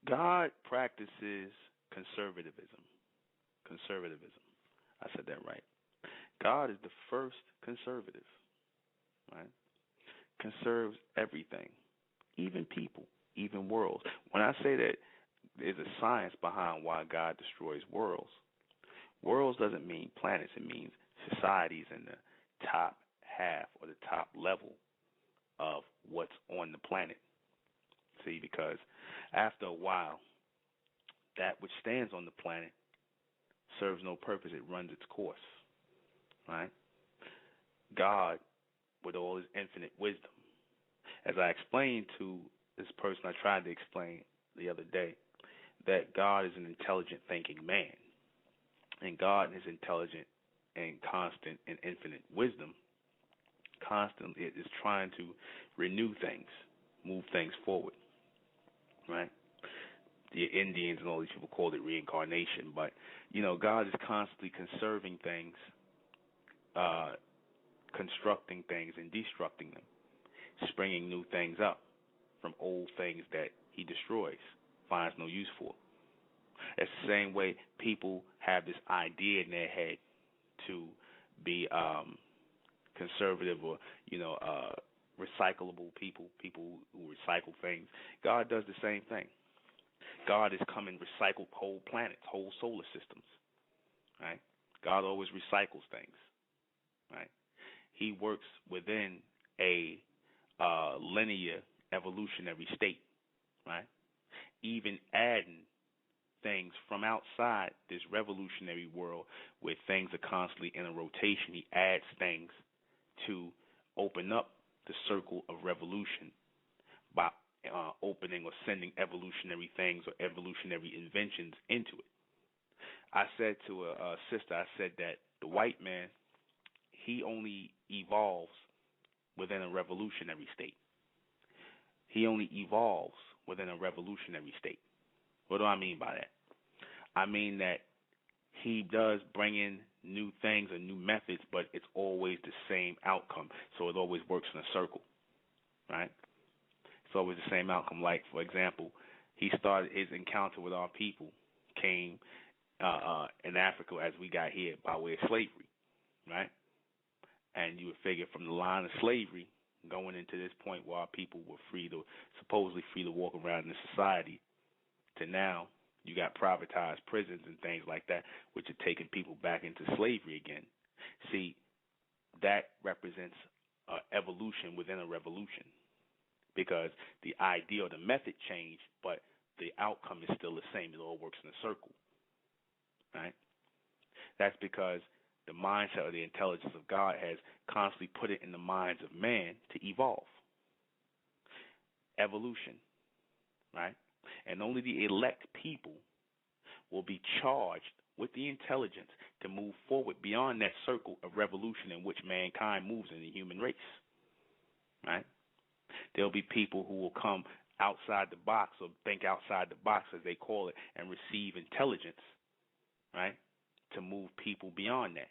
God practices conservatism. Conservatism. I said that right. God is the first conservative, right? Conserves everything, even people, even worlds. When I say that there's a science behind why God destroys worlds, worlds doesn't mean planets. It means societies in the top half or the top level of what's on the planet. See, because after a while, that which stands on the planet serves no purpose. It runs its course, right? God, with all his infinite wisdom, as I explained to this person, I tried to explain the other day, that God is an intelligent thinking man. And God in his intelligent and constant and infinite wisdom constantly is trying to renew things, move things forward, right? The Indians and all these people called it reincarnation, but, God is constantly conserving things, constructing things and destructing them, springing new things up from old things that he destroys, finds no use for. It's the same way people have this idea in their head to be conservative or, recyclable people who recycle things. God does the same thing. God has come and recycled whole planets, whole solar systems, right? God always recycles things, right? He works within a linear evolutionary state, right? Even adding things from outside this revolutionary world where things are constantly in a rotation. He adds things to open up the circle of revolution by opening or sending evolutionary things or evolutionary inventions into it. I said to a sister, I said that the white man, he only evolves within a revolutionary state. He only evolves within a revolutionary state. What do I mean by that? I mean that he does bring in new things and new methods, but it's always the same outcome. So it always works in a circle, right? It's always the same outcome. Like, for example, he started his encounter with our people, came in Africa as we got here by way of slavery, right? And you would figure from the line of slavery going into this point where our people were supposedly free to walk around in the society, to now you got privatized prisons and things like that, which are taking people back into slavery again. See, that represents evolution within a revolution, because the idea or the method changed, but the outcome is still the same. It all works in a circle, right? That's because the mindset or the intelligence of God has constantly put it in the minds of man to evolve. Evolution, right? And only the elect people will be charged with the intelligence to move forward beyond that circle of revolution in which mankind moves in the human race, right? There'll be people who will come outside the box, or think outside the box, as they call it, and receive intelligence, right, to move people beyond that.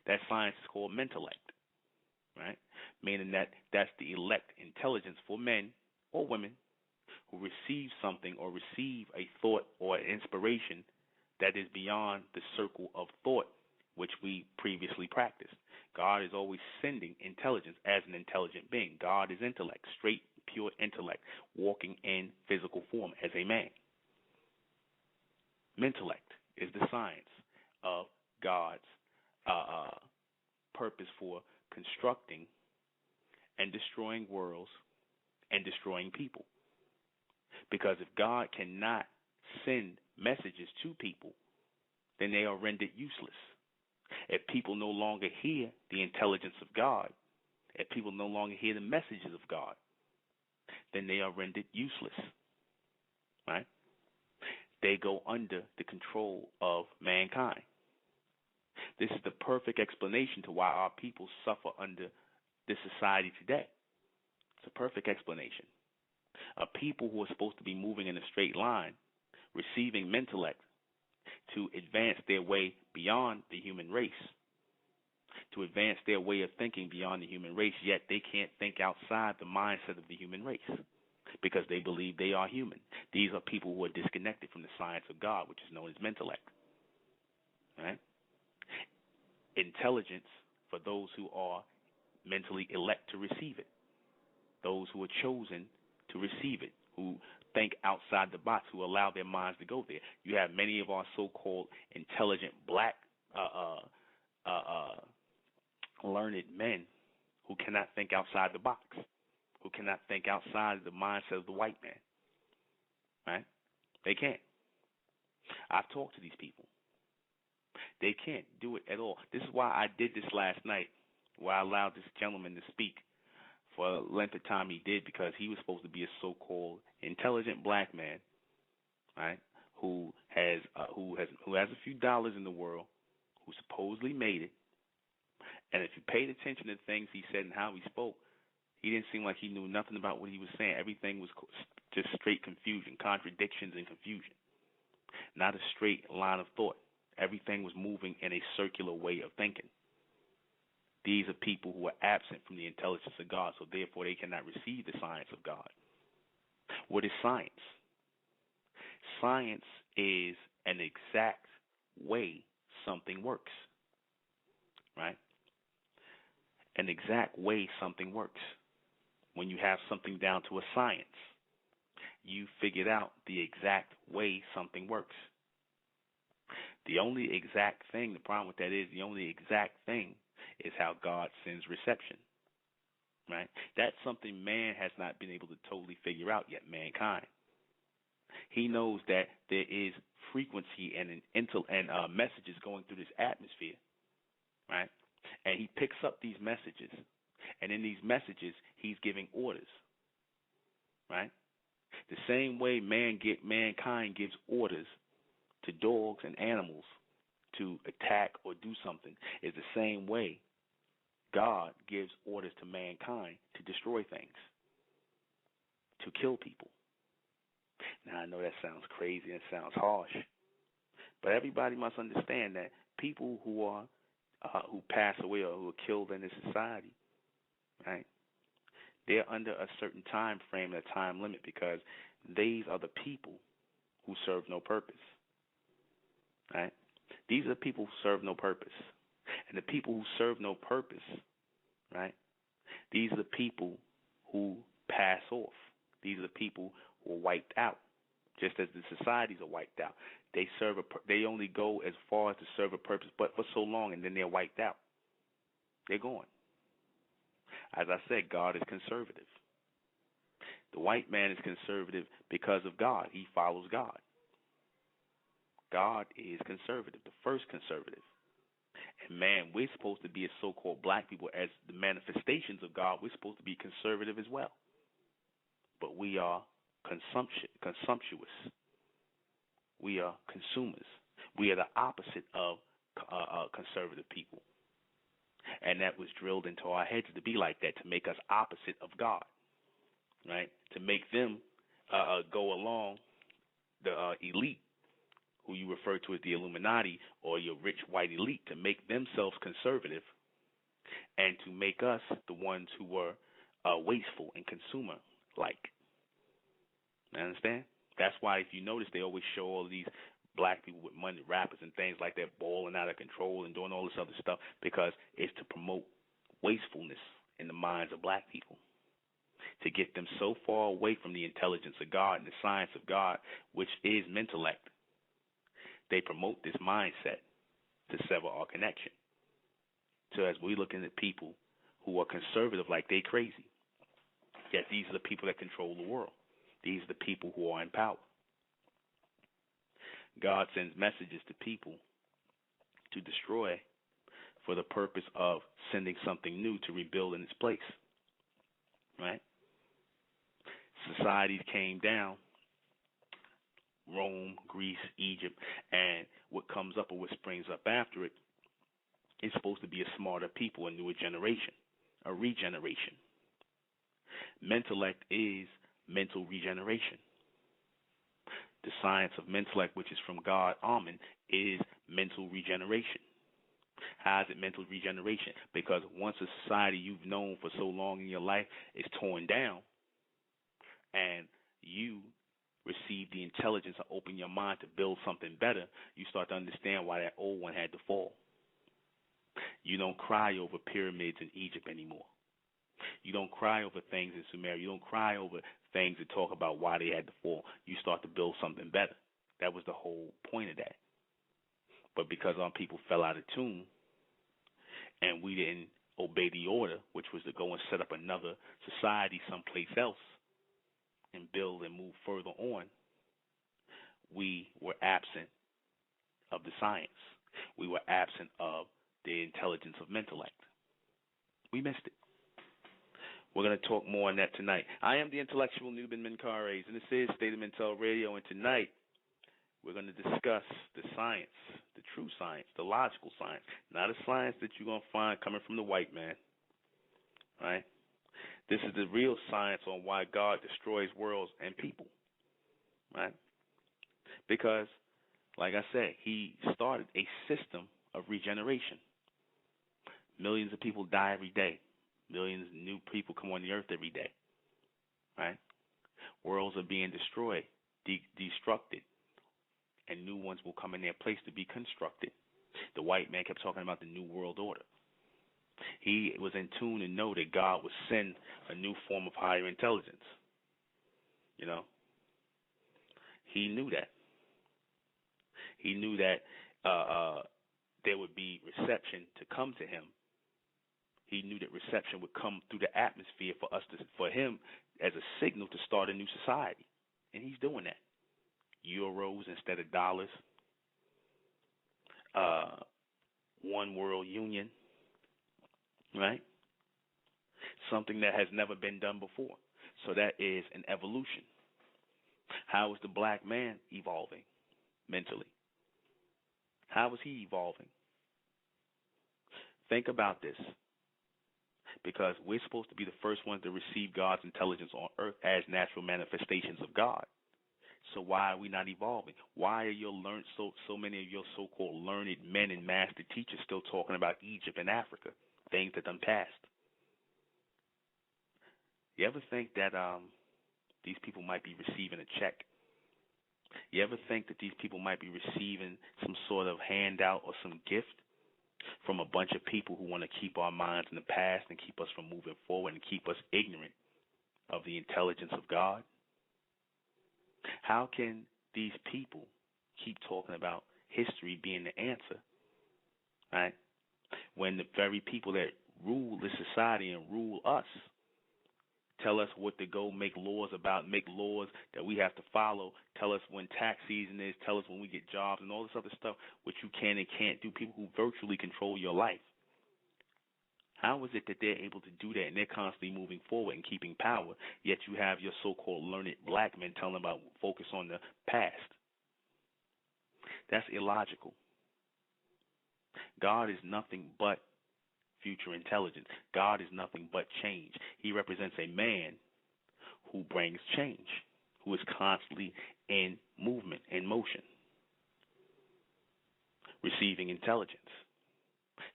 That science is called mentellect, right, meaning that that's the elect intelligence for men or women who receive something or receive a thought or an inspiration that is beyond the circle of thought which we previously practiced. God is always sending intelligence as an intelligent being. God is intellect, straight, pure intellect, walking in physical form as a man. Mentellect is the science of God's purpose for constructing and destroying worlds and destroying people. Because if God cannot send messages to people, then they are rendered useless. If people no longer hear the intelligence of God, if people no longer hear the messages of God, then they are rendered useless, right? They go under the control of mankind. This is the perfect explanation to why our people suffer under this society today. It's a perfect explanation. A people who are supposed to be moving in a straight line, receiving mentellect to advance their way beyond the human race, to advance their way of thinking beyond the human race, yet they can't think outside the mindset of the human race because they believe they are human. These are people who are disconnected from the science of God, which is known as intellect. Right? Intelligence for those who are mentally elect to receive it, those who are chosen to receive it, who think outside the box, who allow their minds to go there. You have many of our so-called intelligent black learned men who cannot think outside the box, who cannot think outside the mindset of the white man. Right? They can't. I've talked to these people. They can't do it at all. This is why I did this last night, where I allowed this gentleman to speak for a length of time he did, because he was supposed to be a so-called intelligent black man, right? Who has a few dollars in the world, who supposedly made it. And if you paid attention to the things he said and how he spoke, he didn't seem like he knew nothing about what he was saying. Everything was just straight confusion, contradictions and confusion. Not a straight line of thought. Everything was moving in a circular way of thinking. These are people who are absent from the intelligence of God, so therefore they cannot receive the science of God. What is science? Science is an exact way something works, right? An exact way something works. When you have something down to a science, you figured out the exact way something works. The only exact thing, the problem with that is the only exact thing is how God sends reception, right? That's something man has not been able to totally figure out yet, mankind. He knows that there is frequency and messages going through this atmosphere, right? And he picks up these messages, and in these messages, he's giving orders, right? The same way mankind gives orders to dogs and animals to attack or do something is the same way God gives orders to mankind to destroy things, to kill people. Now, I know that sounds crazy and sounds harsh, but everybody must understand that people who pass away or who are killed in this society, right, they're under a certain time frame and a time limit, because these are the people who serve no purpose, right? These are the people who serve no purpose. And the people who serve no purpose, right, these are the people who pass off. These are the people who are wiped out, just as the societies are wiped out. They only go as far as to serve a purpose, but for so long, and then they're wiped out. They're gone. As I said, God is conservative. The white man is conservative because of God. He follows God. God is conservative, the first conservative. And man, we're supposed to be, as so-called black people, as the manifestations of God, we're supposed to be conservative as well. But we are consumptuous. We are consumers. We are the opposite of conservative people. And that was drilled into our heads to be like that, to make us opposite of God, right? To make them go along the elite, who you refer to as the Illuminati or your rich white elite, to make themselves conservative and to make us the ones who were wasteful and consumer-like. You understand? That's why, if you notice, they always show all of these black people with money, rappers and things like that, balling out of control and doing all this other stuff, because it's to promote wastefulness in the minds of black people, to get them so far away from the intelligence of God and the science of God, which is mentellect. They promote this mindset to sever our connection. So as we're looking at people who are conservative like they crazy, yet these are the people that control the world. These are the people who are in power. God sends messages to people to destroy for the purpose of sending something new to rebuild in its place. Right? Societies came down, Rome, Greece, Egypt, and what comes up or what springs up after it is supposed to be a smarter people, a newer generation, a regeneration. Mentellect is mental regeneration. The science of mental, which is from God, Amen, is mental regeneration. How is it mental regeneration? Because once a society you've known for so long in your life is torn down, and you receive the intelligence to open your mind to build something better, you start to understand why that old one had to fall. You don't cry over pyramids in Egypt anymore. You don't cry over things in Sumeria. You don't cry over things that talk about why they had to fall. You start to build something better. That was the whole point of that. But because our people fell out of tune and we didn't obey the order, which was to go and set up another society someplace else and build and move further on, we were absent of the science. We were absent of the intelligence of intellect. We missed it. We're going to talk more on that tonight. I am the intellectual Nuben Menkarayzz, and this is State of Mental Radio, and tonight we're going to discuss the science, the true science, the logical science, not a science that you're going to find coming from the white man, right? This is the real science on why God destroys worlds and people, right? Because, like I said, he started a system of regeneration. Millions of people die every day. Millions of new people come on the earth every day, right? Worlds are being destroyed, destructed, and new ones will come in their place to be constructed. The white man kept talking about the New World Order. He was in tune to know that God would send a new form of higher intelligence. You know, he knew that. He knew that there would be reception to come to him. He knew that reception would come through the atmosphere for him as a signal to start a new society, and he's doing that. Euros instead of dollars. One world union. Right? Something that has never been done before. So that is an evolution. How is the black man evolving mentally? How is he evolving? Think about this. Because we're supposed to be the first ones to receive God's intelligence on earth as natural manifestations of God. So why are we not evolving? Why are so many of your so-called learned men and master teachers still talking about Egypt and Africa? Things that done passed. You ever think that these people might be receiving a check? You ever think that these people might be receiving some sort of handout or some gift from a bunch of people who want to keep our minds in the past and keep us from moving forward and keep us ignorant of the intelligence of God? How can these people keep talking about history being the answer, right? When the very people that rule this society and rule us tell us what to go make laws about, make laws that we have to follow, tell us when tax season is, tell us when we get jobs and all this other stuff, which you can and can't do, people who virtually control your life. How is it that they're able to do that and they're constantly moving forward and keeping power, yet you have your so-called learned black men telling about focus on the past? That's illogical. God is nothing but future intelligence. God is nothing but change. He represents a man who brings change, who is constantly in movement, in motion, receiving intelligence.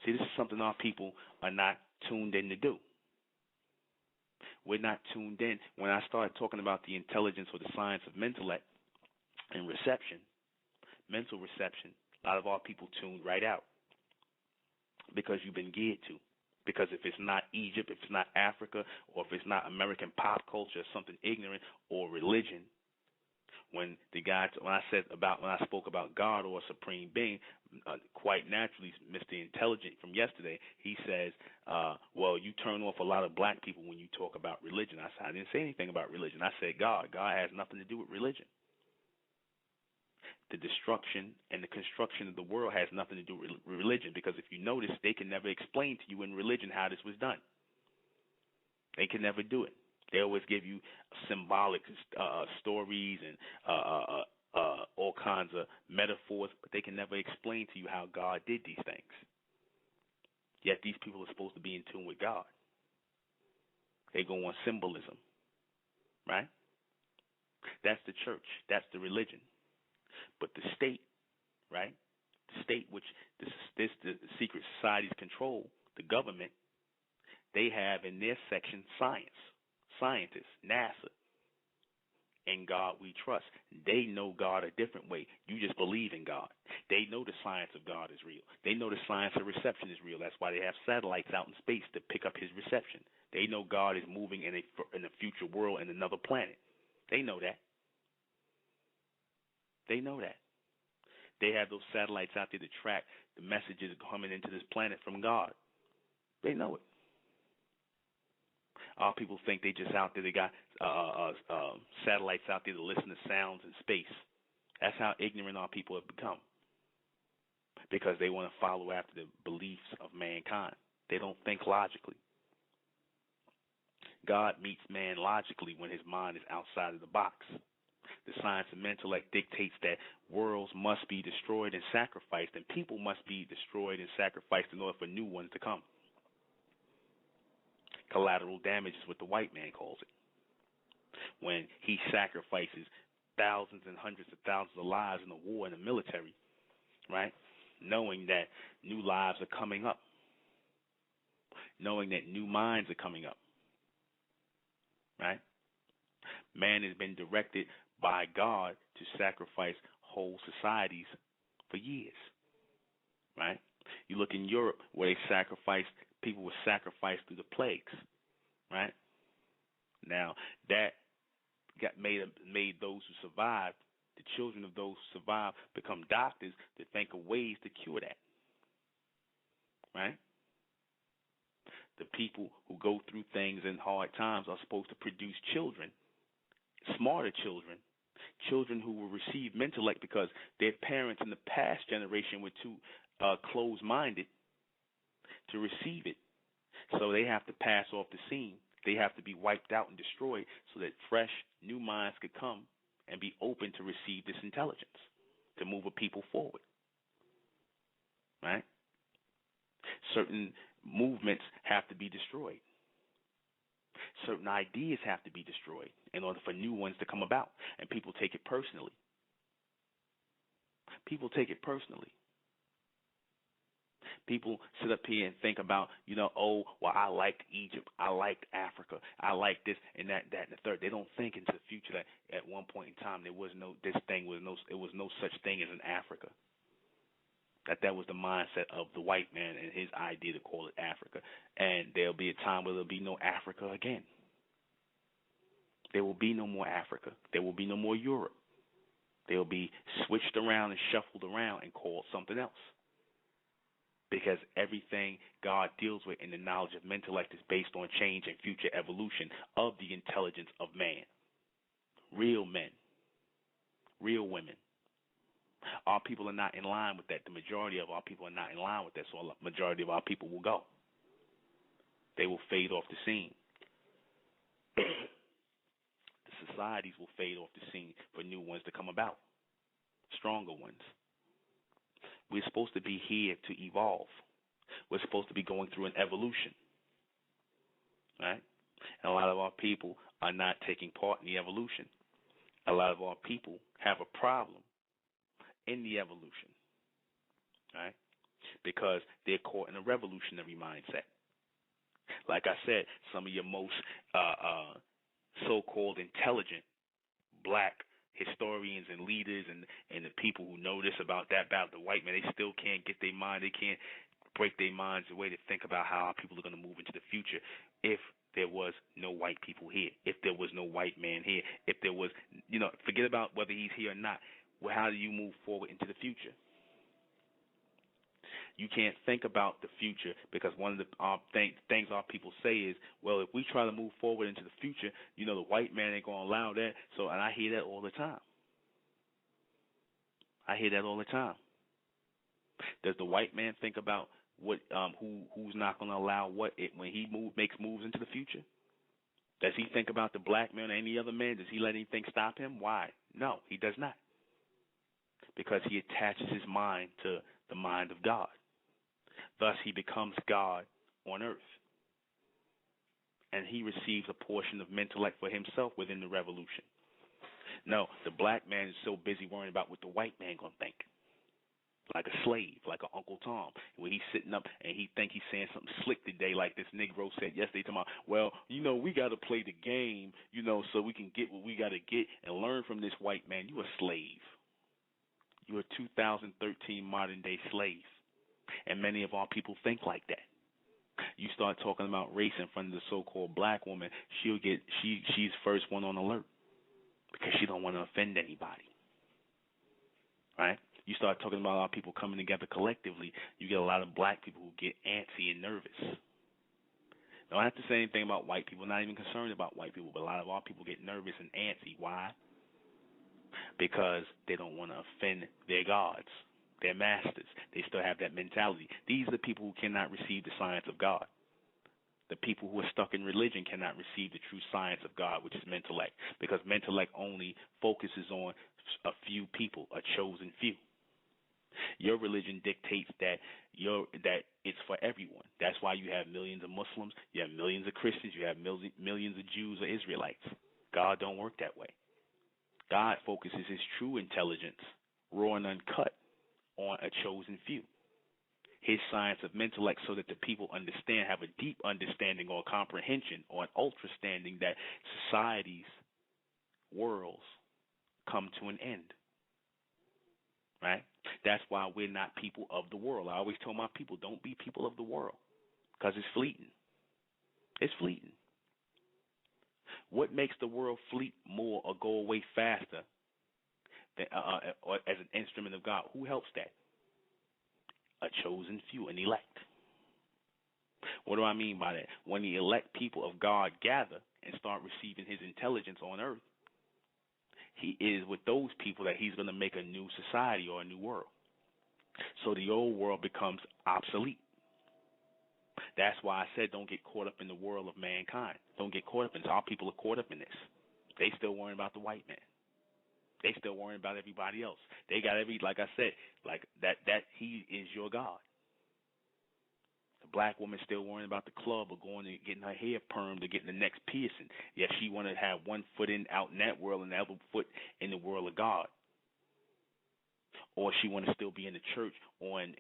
See, this is something our people are not tuned in to do. We're not tuned in. When I started talking about the intelligence or the science of intellect and reception, mental reception, a lot of our people tuned right out because you've been geared to. Because if it's not Egypt, if it's not Africa, or if it's not American pop culture, something ignorant, or religion, when I spoke about God or a supreme being, quite naturally, Mr. Intelligent from yesterday, he says, well, you turn off a lot of black people when you talk about religion. I said, I didn't say anything about religion. I said God. God has nothing to do with religion. The destruction and the construction of the world has nothing to do with religion, because if you notice, they can never explain to you in religion how this was done. They can never do it. They always give you symbolic stories and all kinds of metaphors, but they can never explain to you how God did these things. Yet these people are supposed to be in tune with God. They go on symbolism, right? That's the church. That's the religion. But the state, right? The state, which the secret societies control, the government, they have in their section science, scientists, NASA. In God we trust. They know God a different way. You just believe in God. They know the science of God is real. They know the science of reception is real. That's why they have satellites out in space to pick up his reception. They know God is moving in a future world in another planet. They know that. They know that. They have those satellites out there to track the messages coming into this planet from God. They know it. Our people think they just out there. They got satellites out there to listen to sounds in space. That's how ignorant our people have become. Because they want to follow after the beliefs of mankind. They don't think logically. God meets man logically when his mind is outside of the box. The science of intellect dictates that worlds must be destroyed and sacrificed, and people must be destroyed and sacrificed in order for new ones to come. Collateral damage is what the white man calls it. When he sacrifices thousands and hundreds of thousands of lives in a war in the military, right? Knowing that new lives are coming up. Knowing that new minds are coming up. Right? Man has been directed by God to sacrifice whole societies for years. Right? You look in Europe where people were sacrificed through the plagues. Right? Now that made those who survived, the children of those who survived, become doctors to think of ways to cure that. Right? The people who go through things in hard times are supposed to produce children, smarter children, children who will receive mental intellect because their parents in the past generation were too closed-minded to receive it. So they have to pass off the scene. They have to be wiped out and destroyed so that fresh, new minds could come and be open to receive this intelligence, to move a people forward. Right? Certain movements have to be destroyed. Certain ideas have to be destroyed in order for new ones to come about. And people take it personally. People take it personally. People sit up here and think about, oh, well, I liked Egypt, I liked Africa, I liked this and that and the third. They don't think into the future that at one point in time it was no such thing as an Africa. That was the mindset of the white man and his idea to call it Africa. And there'll be a time where there'll be no Africa again. There will be no more Africa. There will be no more Europe. They'll be switched around and shuffled around and called something else. Because everything God deals with in the knowledge of mental intellect is based on change and future evolution of the intelligence of man. Real men. Real women. Our people are not in line with that. The majority of our people are not in line with that, so the majority of our people will go. They will fade off the scene. The societies will fade off the scene for new ones to come about, stronger ones. We're supposed to be here to evolve. We're supposed to be going through an evolution, right? And a lot of our people are not taking part in the evolution. A lot of our people have a problem in the evolution, right? Because they're caught in a revolutionary mindset. Like I said, some of your most so-called intelligent black historians and leaders and the people who know this about that, about the white man, they still can't get their mind, they can't break their minds away to think about how our people are going to move into the future if there was no white people here, if there was no white man here, if there was, forget about whether he's here or not. Well, how do you move forward into the future? You can't think about the future because one of the things our people say is, well, if we try to move forward into the future, the white man ain't going to allow that. And I hear that all the time. I hear that all the time. Does the white man think about what who's not going to allow what when he makes moves into the future? Does he think about the black man or any other man? Does he let anything stop him? Why? No, he does not. Because he attaches his mind to the mind of God. Thus, he becomes God on earth. And he receives a portion of mental intellect for himself within the revolution. No, the black man is so busy worrying about what the white man gonna think. Like a slave, like a Uncle Tom, where he's sitting up and he think he's saying something slick today, like this Negro said yesterday. Talking about, well, we got to play the game, so we can get what we got to get and learn from this white man. You a slave. You're a 2013 modern day slave, and many of our people think like that. You start talking about race in front of the so-called black woman, she's first one on alert because she don't want to offend anybody, right? You start talking about our people coming together collectively, you get a lot of black people who get antsy and nervous. Don't have to say anything about white people, not even concerned about white people, but a lot of our people get nervous and antsy. Why? Because they don't want to offend their gods, their masters. They still have that mentality. These are the people who cannot receive the science of God. The people who are stuck in religion cannot receive the true science of God, which is mentellect, because mentellect only focuses on a few people, a chosen few. Your religion dictates that it's for everyone. That's why you have millions of Muslims, you have millions of Christians, you have millions of Jews or Israelites. God don't work that way. God focuses his true intelligence, raw and uncut, on a chosen few. His science of mentellect, so that the people have a deep understanding or comprehension or an ultra-standing that societies, worlds come to an end. Right? That's why we're not people of the world. I always tell my people, don't be people of the world, because it's fleeting. It's fleeting. What makes the world fleet more or go away faster than, or as an instrument of God? Who helps that? A chosen few, an elect. What do I mean by that? When the elect people of God gather and start receiving his intelligence on earth, he is with those people that he's going to make a new society or a new world. So the old world becomes obsolete. That's why I said don't get caught up in the world of mankind. Don't get caught up in this. Our people are caught up in this. They still worrying about the white man. They still worrying about everybody else. They got like I said, like that he is your God. The black woman still worrying about the club or going and getting her hair permed or getting the next piercing. Yes, she want to have one foot out in that world and the other foot in the world of God. Or she want to still be in the church or in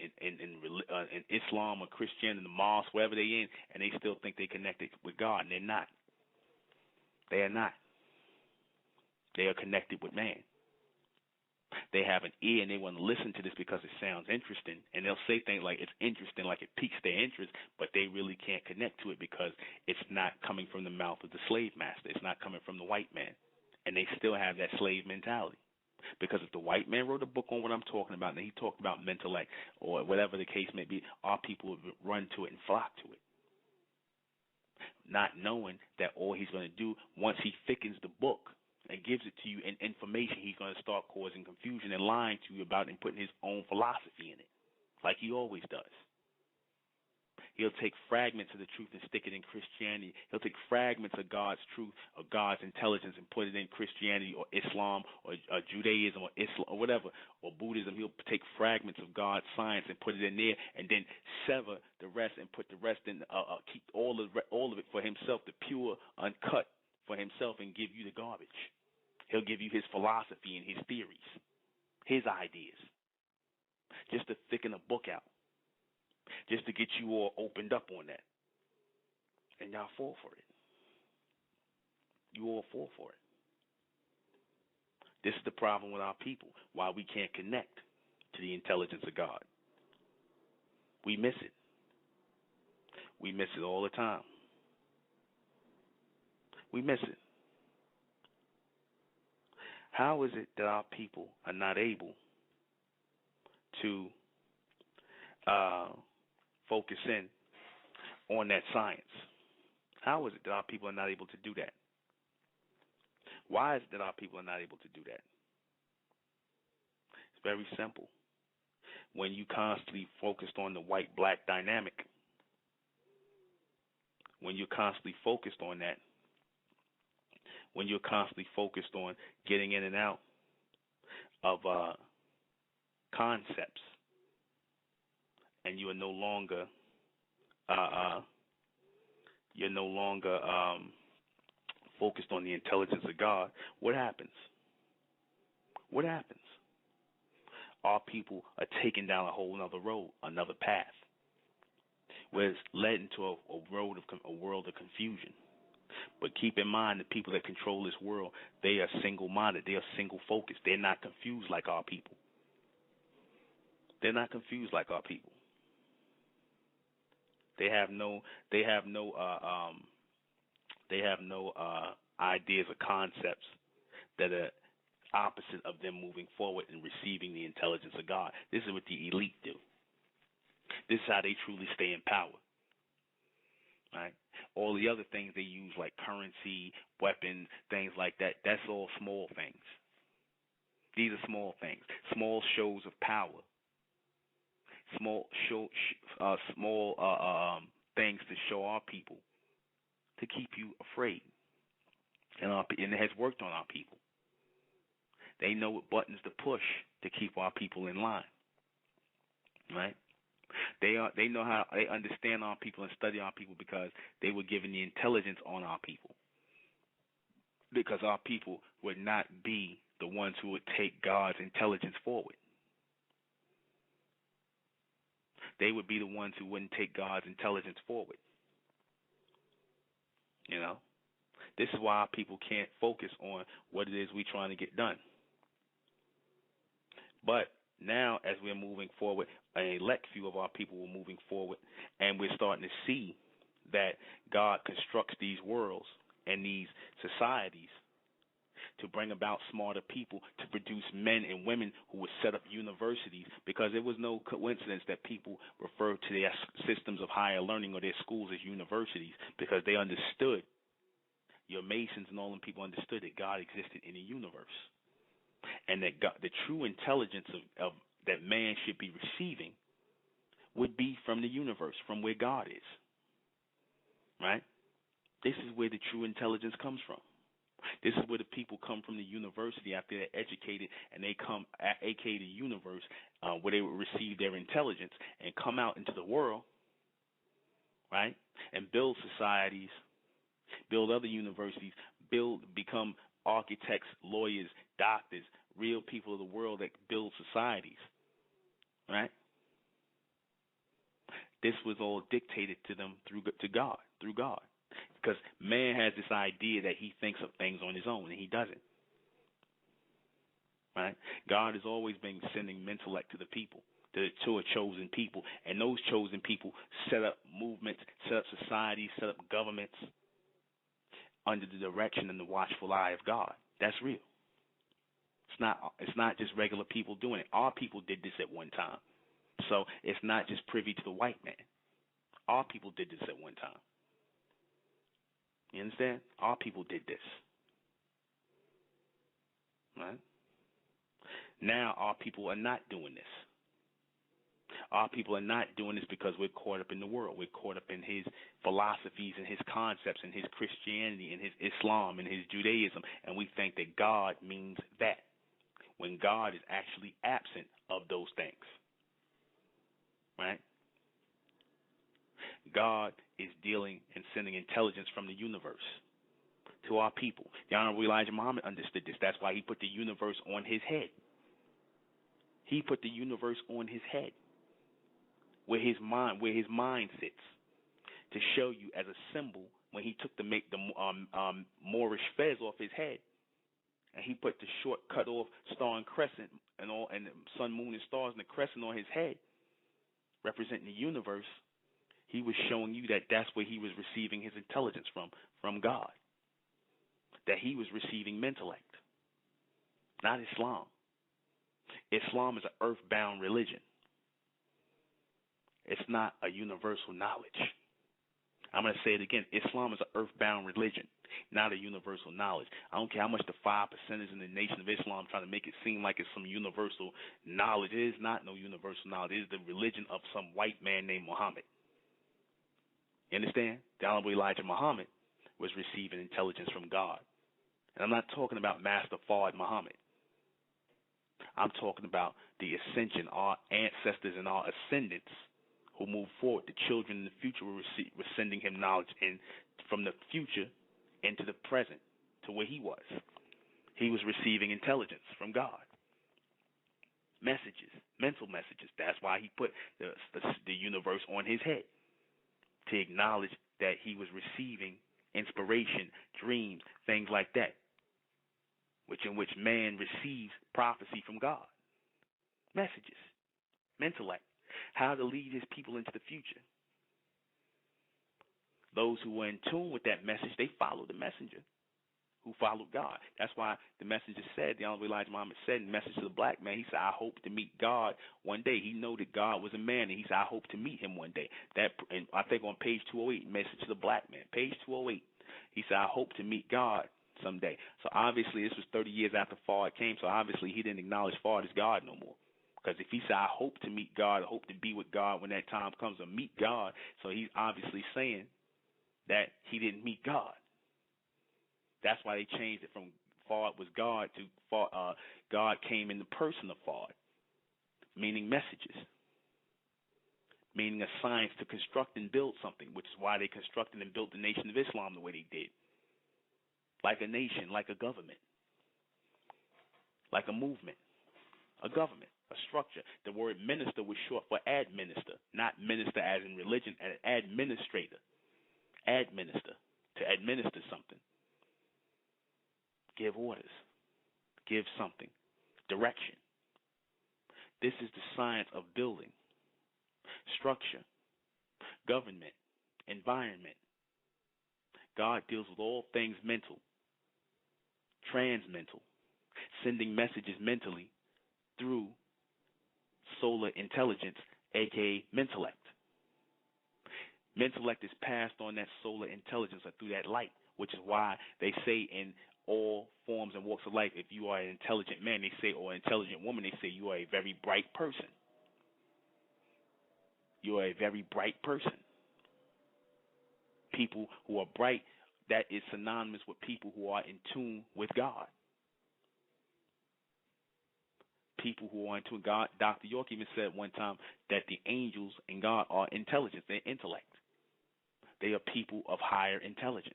Islam or Christianity, in the mosque, wherever they in, and they still think they connected with God, and they're not. They are not. They are connected with man. They have an ear and they want to listen to this because it sounds interesting, and they'll say things like it's interesting, like it piques their interest, but they really can't connect to it because it's not coming from the mouth of the slave master. It's not coming from the white man, and they still have that slave mentality. Because if the white man wrote a book on what I'm talking about, and he talked about mentellect or whatever the case may be, our people would run to it and flock to it, not knowing that all he's going to do once he thickens the book and gives it to you in information, he's going to start causing confusion and lying to you about it and putting his own philosophy in it, like he always does. He'll take fragments of the truth and stick it in Christianity. He'll take fragments of God's truth or God's intelligence and put it in Christianity or Islam or Judaism or Islam or whatever, or Buddhism. He'll take fragments of God's science and put it in there, and then sever the rest and put the rest in. Keep all of it for himself, the pure, uncut for himself, and give you the garbage. He'll give you his philosophy and his theories, his ideas, just to thicken a book out, just to get you all opened up on that. And y'all fall for it. You all fall for it. This is the problem with our people, why we can't connect to the intelligence of God. We miss it. We miss it all the time. We miss it. How is it that our people are not able to focus in on that science? How is it that our people are not able to do that? Why is it that our people are not able to do that? It's very simple. When you constantly focused on the white-black dynamic, when you're constantly focused on that, when you're constantly focused on getting in and out of concepts, and you are no longer focused on the intelligence of God, what happens? what happens? Our people are taken down a whole other road, another path, where it's led into a world of confusion. But keep in mind, the people that control this world, they are single-minded. They are single-focused. They're not confused like our people. They're not confused like our people. They have no ideas or concepts that are opposite of them moving forward and receiving the intelligence of God. This is what the elite do. This is how they truly stay in power. Right? All the other things they use, like currency, weapons, things like that, that's all small things. These are small things, small shows of power, small things to show our people, to keep you afraid. And it has worked on our people. They know what buttons to push to keep our people in line. Right? They understand our people and study our people because they were given the intelligence on our people. Because our people would not be the ones who would take God's intelligence forward. They would be the ones who wouldn't take God's intelligence forward. You know? This is why our people can't focus on what it is we're trying to get done. But now, as we're moving forward, a elect few of our people were moving forward, and we're starting to see that God constructs these worlds and these societies to bring about smarter people, to produce men and women who would set up universities, because it was no coincidence that people refer to their systems of higher learning or their schools as universities, because they understood, your Masons and all them people understood that God existed in the universe. And that God, the true intelligence of that man should be receiving would be from the universe, from where God is. Right? This is where the true intelligence comes from. This is where the people come from, the university, after they're educated, and they come, aka the universe, where they will receive their intelligence and come out into the world, right, and build societies, build other universities, become architects, lawyers, doctors, real people of the world that build societies, right? This was all dictated to them through God. Because man has this idea that he thinks of things on his own, and he doesn't. Right? God has always been sending intellect to the people, to a chosen people, and those chosen people set up movements, set up societies, set up governments under the direction and the watchful eye of God. That's real. It's not just regular people doing it. Our people did this at one time. So it's not just privy to the white man. Our people did this at one time. You understand? Our people did this. Right? Now our people are not doing this. Our people are not doing this because we're caught up in the world. We're caught up in his philosophies and his concepts and his Christianity and his Islam and his Judaism, and we think that God means that, when God is actually absent of those things. Right? God is dealing and sending intelligence from the universe to our people. The Honorable Elijah Muhammad understood this. That's why he put the universe on his head. He put the universe on his head, where his mind sits, to show you as a symbol. When he took the Moorish fez off his head, and he put the short cut off star and crescent and all, and the sun, moon, and stars and the crescent on his head, representing the universe, he was showing you that that's where he was receiving his intelligence from God. That he was receiving intellect, not Islam. Islam is an earthbound religion. It's not a universal knowledge. I'm going to say it again. Islam is an earthbound religion, not a universal knowledge. I don't care how much the 5% is in the Nation of Islam trying to make it seem like it's some universal knowledge. It is not no universal knowledge. It is the religion of some white man named Muhammad. You understand? The Honorable Elijah Muhammad was receiving intelligence from God. And I'm not talking about Master Fard Muhammad. I'm talking about the ascension, our ancestors and our ascendants who move forward. The children in the future were sending him knowledge from the future into the present to where he was. He was receiving intelligence from God. Messages, mental messages. That's why he put the universe on his head, to acknowledge that he was receiving inspiration, dreams, things like that, in which man receives prophecy from God. Messages, intellect, how to lead his people into the future. Those who were in tune with that message, they followed the messenger who followed God. That's why the messenger said, the Honorable Elijah Muhammad said in the message to the black man, he said, I hope to meet God one day. He knew that God was a man, and he said, I hope to meet him one day. That, and I think on page 208, message to the black man, page 208, he said, I hope to meet God someday. So obviously this was 30 years after Fard came, so obviously he didn't acknowledge Fard as God no more. Because if he said, I hope to meet God, I hope to be with God when that time comes, or meet God, so he's obviously saying that he didn't meet God. That's why they changed it from Fard was God to God came in the person of Fard, meaning messages, meaning a science to construct and build something, which is why they constructed and built the Nation of Islam the way they did. Like a nation, like a government, like a movement, a government, a structure. The word minister was short for administer, not minister as in religion, administrator, administer, to administer something. Give orders, give something, direction. This is the science of building, structure, government, environment. God deals with all things mental, transmental, sending messages mentally through solar intelligence, aka mentellect. Mentellect is passed on that solar intelligence or through that light, which is why they say in all forms and walks of life, if you are an intelligent man, they say, or an intelligent woman, they say you are a very bright person. You are a very bright person. People who are bright, that is synonymous with people who are in tune with God. People who are in tune with God. Dr. York even said one time that the angels and God are intelligence, they're intellect. They are people of higher intelligence.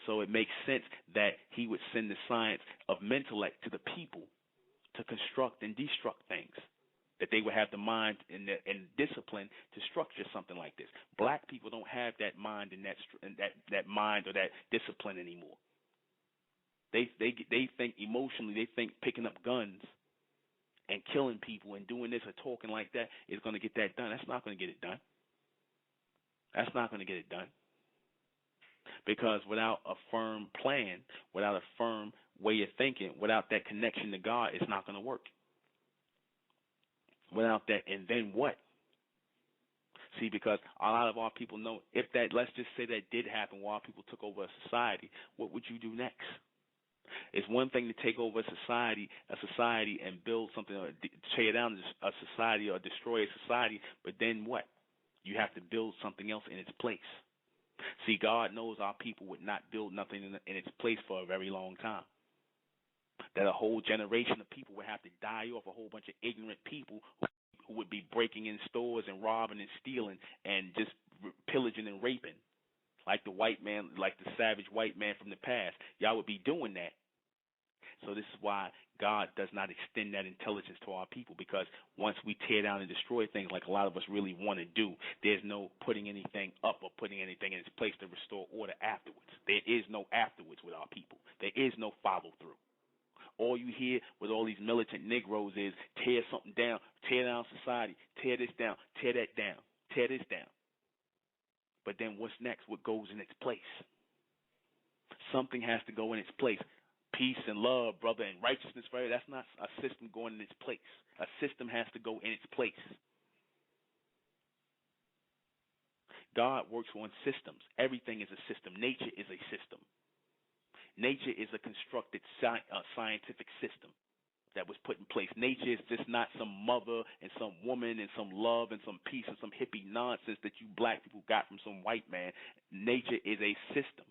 So it makes sense that he would send the science of mentellect to the people to construct and destruct things, that they would have the mind and discipline to structure something like this. Black people don't have that mind and that mind or that discipline anymore. They think emotionally, they think picking up guns and killing people and doing this or talking like that is going to get that done. That's not going to get it done. That's not going to get it done. Because without a firm plan, without a firm way of thinking, without that connection to God, it's not going to work. Without that, and then what? See, because a lot of our people know, if that, let's just say that did happen while people took over a society, what would you do next? It's one thing to take over a society and build something, or tear down a society or destroy a society, but then what? You have to build something else in its place. See, God knows our people would not build nothing in its place for a very long time. That a whole generation of people would have to die off, a whole bunch of ignorant people who would be breaking in stores and robbing and stealing and just pillaging and raping, like the white man, like the savage white man from the past. Y'all would be doing that. So this is why God does not extend that intelligence to our people, because once we tear down and destroy things like a lot of us really want to do, there's no putting anything up or putting anything in its place to restore order afterwards. There is no afterwards with our people. There is no follow-through. All you hear with all these militant Negroes is tear something down, tear down society, tear this down, tear that down, tear this down. But then what's next? What goes in its place? Something has to go in its place. Peace and love, brother, and righteousness, right? That's not a system going in its place. A system has to go in its place. God works on systems. Everything is a system. Nature is a system. Nature is a constructed scientific system that was put in place. Nature is just not some mother and some woman and some love and some peace and some hippie nonsense that you black people got from some white man. Nature is a system.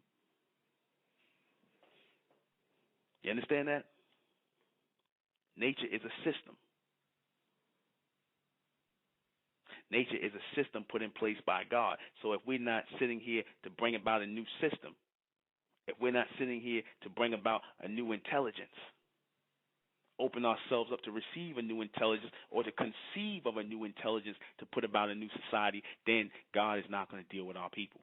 You understand that? Nature is a system. Nature is a system put in place by God. So if we're not sitting here to bring about a new system, if we're not sitting here to bring about a new intelligence, open ourselves up to receive a new intelligence or to conceive of a new intelligence to put about a new society, then God is not going to deal with our people.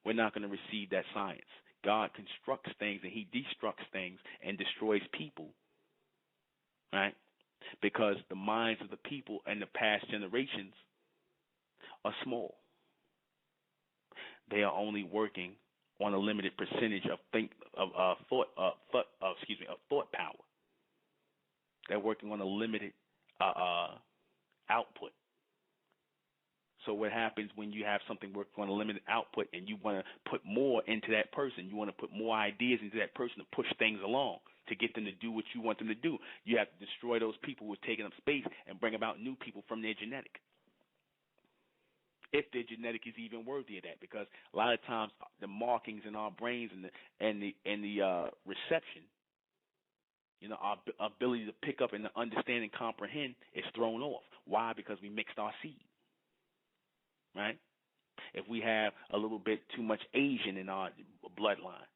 We're not going to receive that science. God constructs things and he destructs things and destroys people, right? Because the minds of the people in the past generations are small. They are only working on a limited percentage of thought power. They're working on a limited output. So what happens when you have something working on a limited output and you want to put more into that person, you want to put more ideas into that person to push things along, to get them to do what you want them to do, you have to destroy those people who are taking up space and bring about new people from their genetic. If their genetic is even worthy of that, because a lot of times the markings in our brains and the reception, our ability to pick up and to understand and comprehend is thrown off. Why? Because we mixed our seed, right? If we have a little bit too much Asian in our bloodline,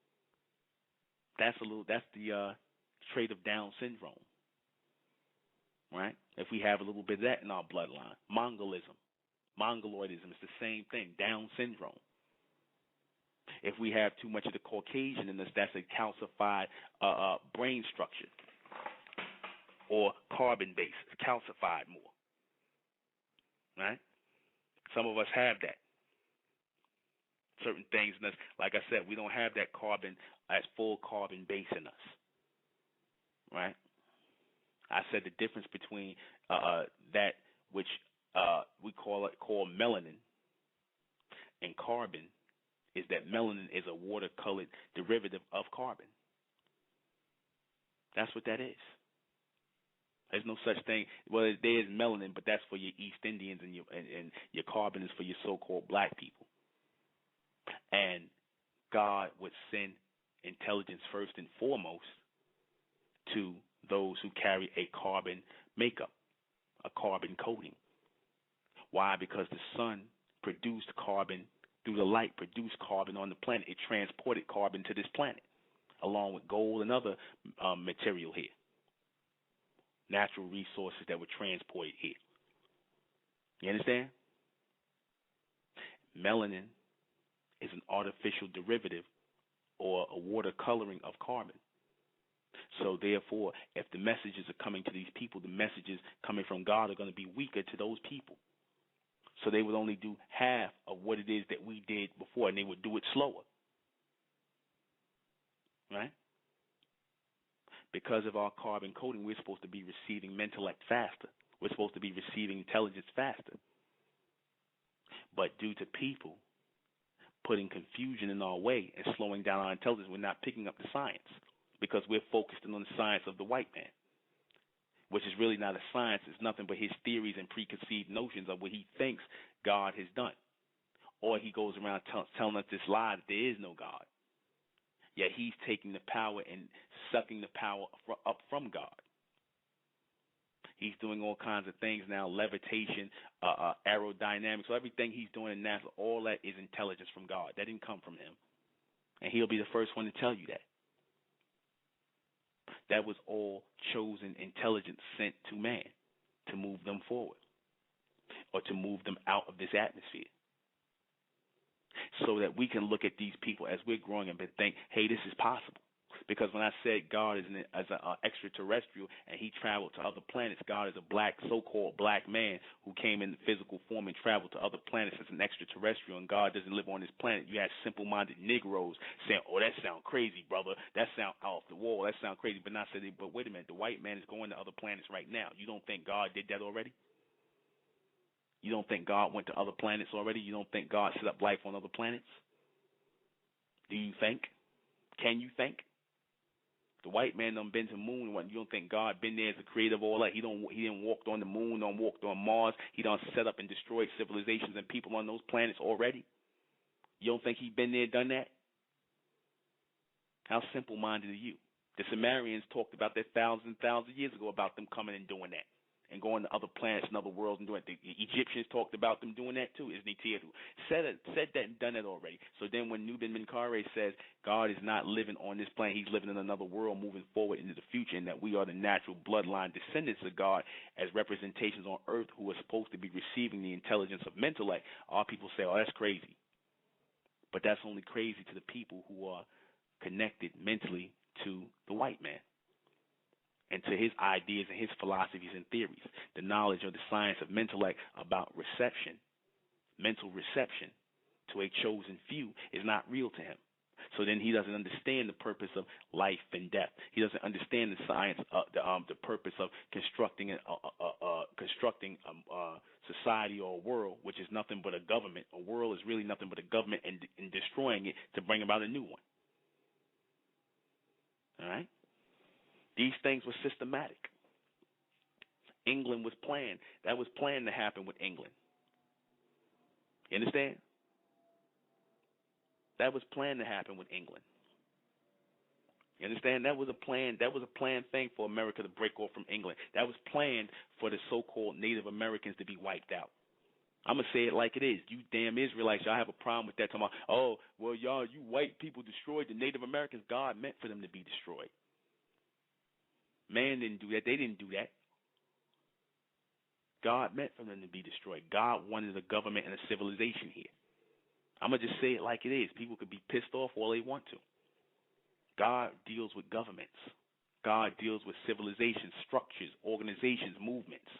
that's the trait of Down syndrome, right? If we have a little bit of that in our bloodline, Mongoloidism is the same thing, Down syndrome. If we have too much of the Caucasian in us, that's a calcified brain structure or carbon base. It's calcified more, right? Some of us have that. Certain things in us, like I said, we don't have that full carbon base in us, right? I said the difference between that which we call melanin and carbon is that melanin is a water-colored derivative of carbon. That's what that is. There's no such thing. Well, there is melanin, but that's for your East Indians, and your carbon is for your so-called black people. And God would send intelligence first and foremost to those who carry a carbon makeup, a carbon coating. Why? Because the sun produced carbon through the light, produced carbon on the planet. It transported carbon to this planet, along with gold and other material here, natural resources that were transported here. You understand? Melanin is an artificial derivative or a water coloring of carbon. So therefore, if the messages are coming to these people, the messages coming from God are going to be weaker to those people. So they would only do half of what it is that we did before, and they would do it slower. Right? Because of our carbon coating, we're supposed to be receiving mentellect faster. We're supposed to be receiving intelligence faster. But due to people putting confusion in our way and slowing down our intelligence, we're not picking up the science because we're focused on the science of the white man, which is really not a science. It's nothing but his theories and preconceived notions of what he thinks God has done. Or he goes around telling us this lie that there is no God. Yet he's taking the power and sucking the power up from God. He's doing all kinds of things now, levitation, aerodynamics. So everything he's doing in NASA, all that is intelligence from God. That didn't come from him. And he'll be the first one to tell you that. That was all chosen intelligence sent to man to move them forward or to move them out of this atmosphere, so that we can look at these people as we're growing up and think, hey, this is possible. Because when I said God is an extraterrestrial and he traveled to other planets, God is a so-called black man who came in physical form and traveled to other planets as an extraterrestrial, and God doesn't live on this planet. You have simple-minded Negroes saying, oh, that sounds crazy, brother. That sounds off the wall. That sounds crazy. But I said, but wait a minute. The white man is going to other planets right now. You don't think God did that already? You don't think God went to other planets already? You don't think God set up life on other planets? Do you think? Can you think? The white man done been to the moon. You don't think God been there as the creator of all that? He didn't walk on the moon, done walked on Mars. He done set up and destroyed civilizations and people on those planets already. You don't think he been there, done that? How simple-minded are you? The Sumerians talked about that thousands years ago about them coming and doing that. and going to other planets and other worlds and doing it. The Egyptians talked about them doing that too. Isnitiru said that and done it already. So then when Nuben Menkaure says God is not living on this planet, he's living in another world moving forward into the future, and that we are the natural bloodline descendants of God as representations on earth who are supposed to be receiving the intelligence of mentellect, our people say, oh, that's crazy. But that's only crazy to the people who are connected mentally to the white man and to his ideas and his philosophies and theories. The knowledge of the science of intellect about reception, mental reception to a chosen few is not real to him. So then he doesn't understand the purpose of life and death. He doesn't understand the science, the purpose of constructing society or a world, which is nothing but a government. A world is really nothing but a government, and destroying it to bring about a new one. All right? These things were systematic. England was planned. That was planned to happen with England. You understand? That was planned to happen with England. You understand? That was a planned thing for America to break off from England. That was planned for the so-called Native Americans to be wiped out. I'm going to say it like it is. You damn Israelites, y'all have a problem with that. Talking about, oh, well, y'all, you white people destroyed the Native Americans. God meant for them to be destroyed. Man didn't do that. They didn't do that. God meant for them to be destroyed. God wanted a government and a civilization here. I'm going to just say it like it is. People could be pissed off all they want to. God deals with governments. God deals with civilizations, structures, organizations, movements.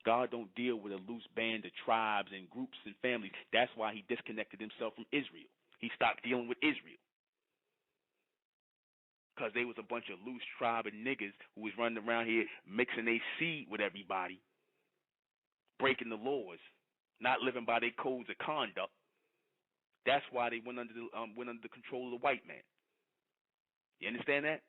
God don't deal with a loose band of tribes and groups and families. That's why he disconnected himself from Israel. He stopped dealing with Israel. Because they was a bunch of loose tribe of niggas who was running around here mixing their seed with everybody, breaking the laws, not living by their codes of conduct. That's why they went under the control of the white man. You understand that?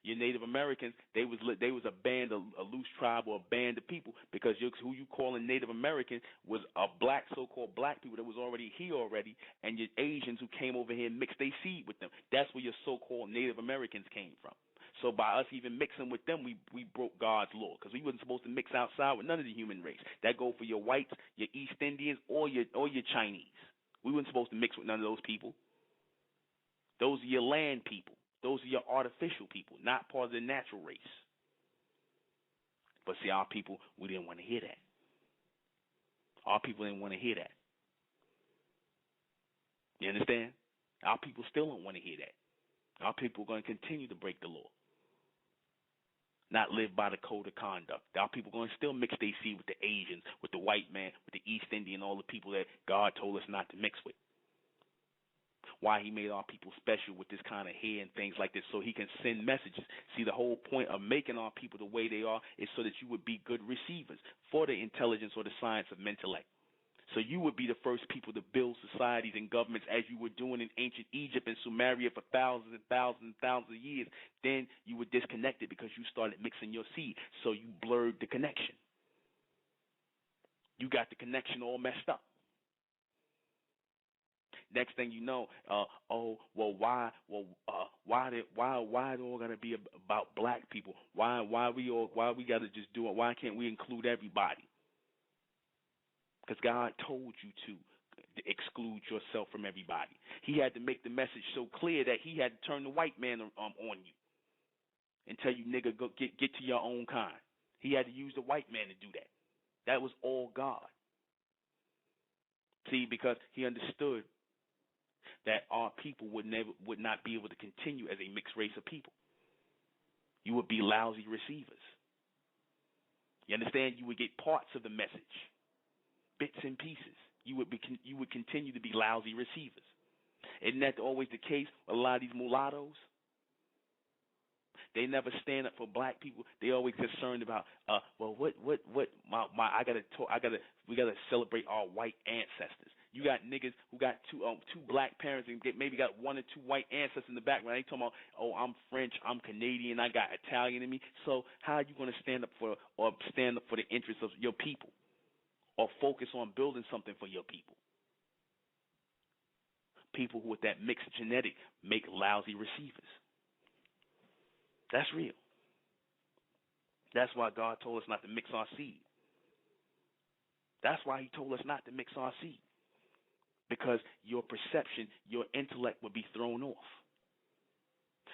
Your Native Americans, they was a band, a loose tribe or a band of people, because who you calling Native American was a black, so-called black people that was already here already, and your Asians who came over here and mixed their seed with them. That's where your so-called Native Americans came from. So by us even mixing with them, we broke God's law, because we wasn't supposed to mix outside with none of the human race. That go for your whites, your East Indians, or your Chinese. We weren't supposed to mix with none of those people. Those are your land people. Those are your artificial people, not part of the natural race. But see, our people, we didn't want to hear that. Our people didn't want to hear that. You understand? Our people still don't want to hear that. Our people are going to continue to break the law, not live by the code of conduct. Our people are going to still mix their seed with the Asians, with the white man, with the East Indian, all the people that God told us not to mix with. Why he made our people special with this kind of hair and things like this, so he can send messages. See, the whole point of making our people the way they are is so that you would be good receivers for the intelligence or the science of intellect. So you would be the first people to build societies and governments as you were doing in ancient Egypt and Sumeria for thousands and thousands and thousands of years. Then you were disconnected because you started mixing your seed, so you blurred the connection. You got the connection all messed up. Next thing you know, why it all gotta be about black people? Why we gotta just do it? Why can't we include everybody? Because God told you to exclude yourself from everybody. He had to make the message so clear that he had to turn the white man on you and tell you, nigga, go get to your own kind. He had to use the white man to do that. That was all God. See, because he understood that our people would not be able to continue as a mixed race of people. You would be lousy receivers. You understand? You would get parts of the message, bits and pieces. You would continue to be lousy receivers. Isn't that always the case with a lot of these mulattoes? They never stand up for black people. They always concerned about, we gotta celebrate our white ancestors. You got niggas who got two black parents and maybe got one or two white ancestors in the background. They talking about, oh, I'm French, I'm Canadian, I got Italian in me. So how are you going to stand up for the interests of your people, or focus on building something for your people? People with that mixed genetic make lousy receivers. That's real. That's why God told us not to mix our seed. That's why he told us not to mix our seed. Because your perception, your intellect would be thrown off.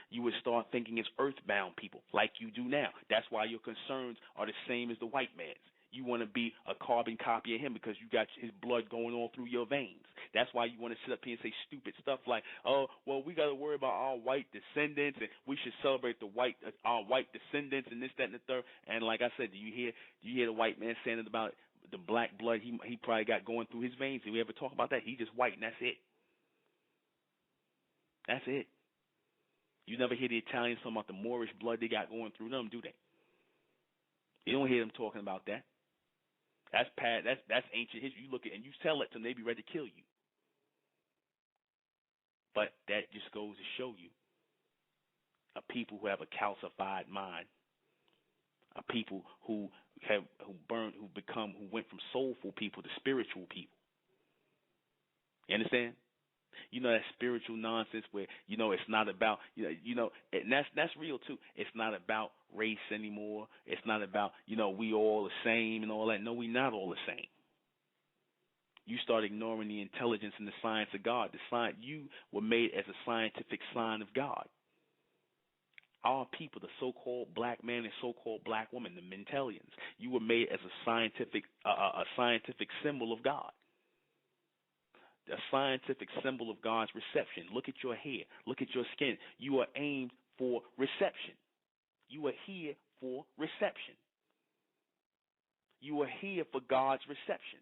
You would start thinking it's earthbound people like you do now. That's why your concerns are the same as the white man's. You want to be a carbon copy of him because you got his blood going all through your veins. That's why you want to sit up here and say stupid stuff like, oh, well, we got to worry about our white descendants and we should celebrate our white descendants and this, that, and the third. And like I said, do you hear the white man saying it about the black blood he probably got going through his veins? Did we ever talk about that? He just white and that's it. That's it. You never hear the Italians talking about the Moorish blood they got going through them, do they? You don't hear them talking about that. That's that's ancient history. You look at and you tell it to them, they be ready to kill you. But that just goes to show you a people who have a calcified mind, a people who went from soulful people to spiritual people. You understand? You know that spiritual nonsense where it's not about and that's real too. It's not about race anymore. It's not about we all the same and all that. No, we not all the same. You start ignoring the intelligence and the science of God. You were made as a scientific sign of God. Our people, the so-called black man and so-called black woman, the Mentalians, you were made as a scientific symbol of God. A scientific symbol of God's reception. Look at your hair. Look at your skin. You are aimed for reception. You are here for reception. You are here for God's reception.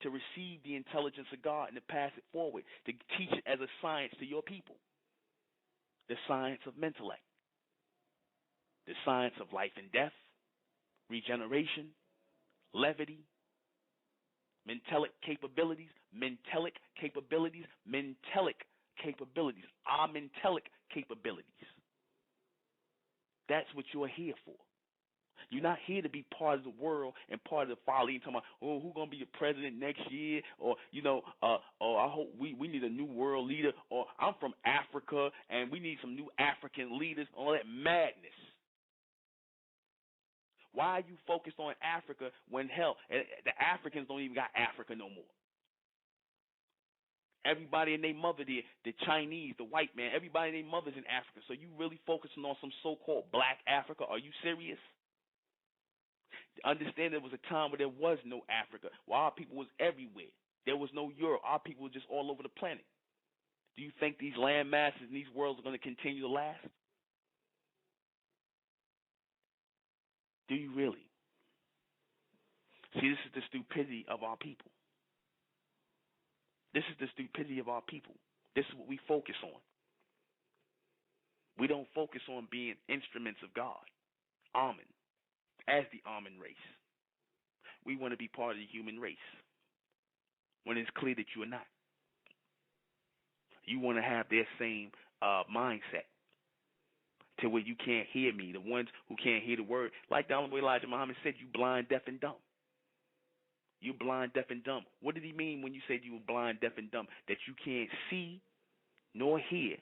To receive the intelligence of God and to pass it forward. To teach it as a science to your people. The science of mentellect. The science of life and death. Regeneration. Levity. Mentelic capabilities, our mentelic capabilities. That's what you're here for. You're not here to be part of the world and part of the folly and talking about, oh, who's gonna be the president next year, or I hope we need a new world leader, or I'm from Africa and we need some new African leaders, all that madness. Why are you focused on Africa when, hell, the Africans don't even got Africa no more? Everybody and their mother there, the Chinese, the white man, everybody and their mother's in Africa. So you really focusing on some so-called black Africa? Are you serious? Understand there was a time where there was no Africa, where our people was everywhere. There was no Europe. Our people were just all over the planet. Do you think these land masses and these worlds are going to continue to last? Do you really? See, this is the stupidity of our people. This is the stupidity of our people. This is what we focus on. We don't focus on being instruments of God, Amen, as the Amen race. We want to be part of the human race when it's clear that you are not. You want to have their same mindset. To where you can't hear me, the ones who can't hear the word. Like the Honorable Elijah Muhammad said, you blind, deaf, and dumb. You blind, deaf, and dumb. What did he mean when you said you were blind, deaf, and dumb? That you can't see nor hear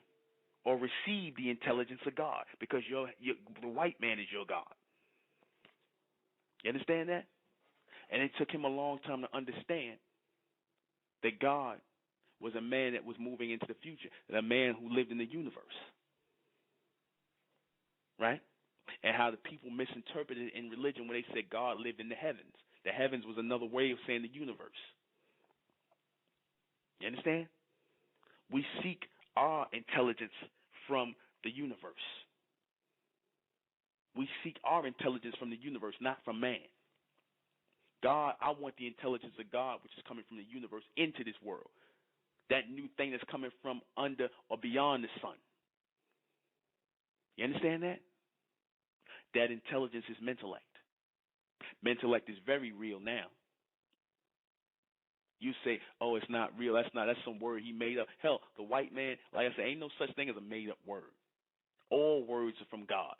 or receive the intelligence of God because the white man is your God. You understand that? And it took him a long time to understand that God was a man that was moving into the future, and a man who lived in the universe. Right? And how the people misinterpreted in religion when they said God lived in the heavens. The heavens was another way of saying the universe. You understand? We seek our intelligence from the universe. We seek our intelligence from the universe, not from man. God, I want the intelligence of God, which is coming from the universe, into this world. That new thing that's coming from under or beyond the sun. You understand that? That intelligence is mentellect. Mentellect is very real now. You say, oh, it's not real. That's some word he made up. Hell, the white man, like I said, ain't no such thing as a made up word. All words are from God.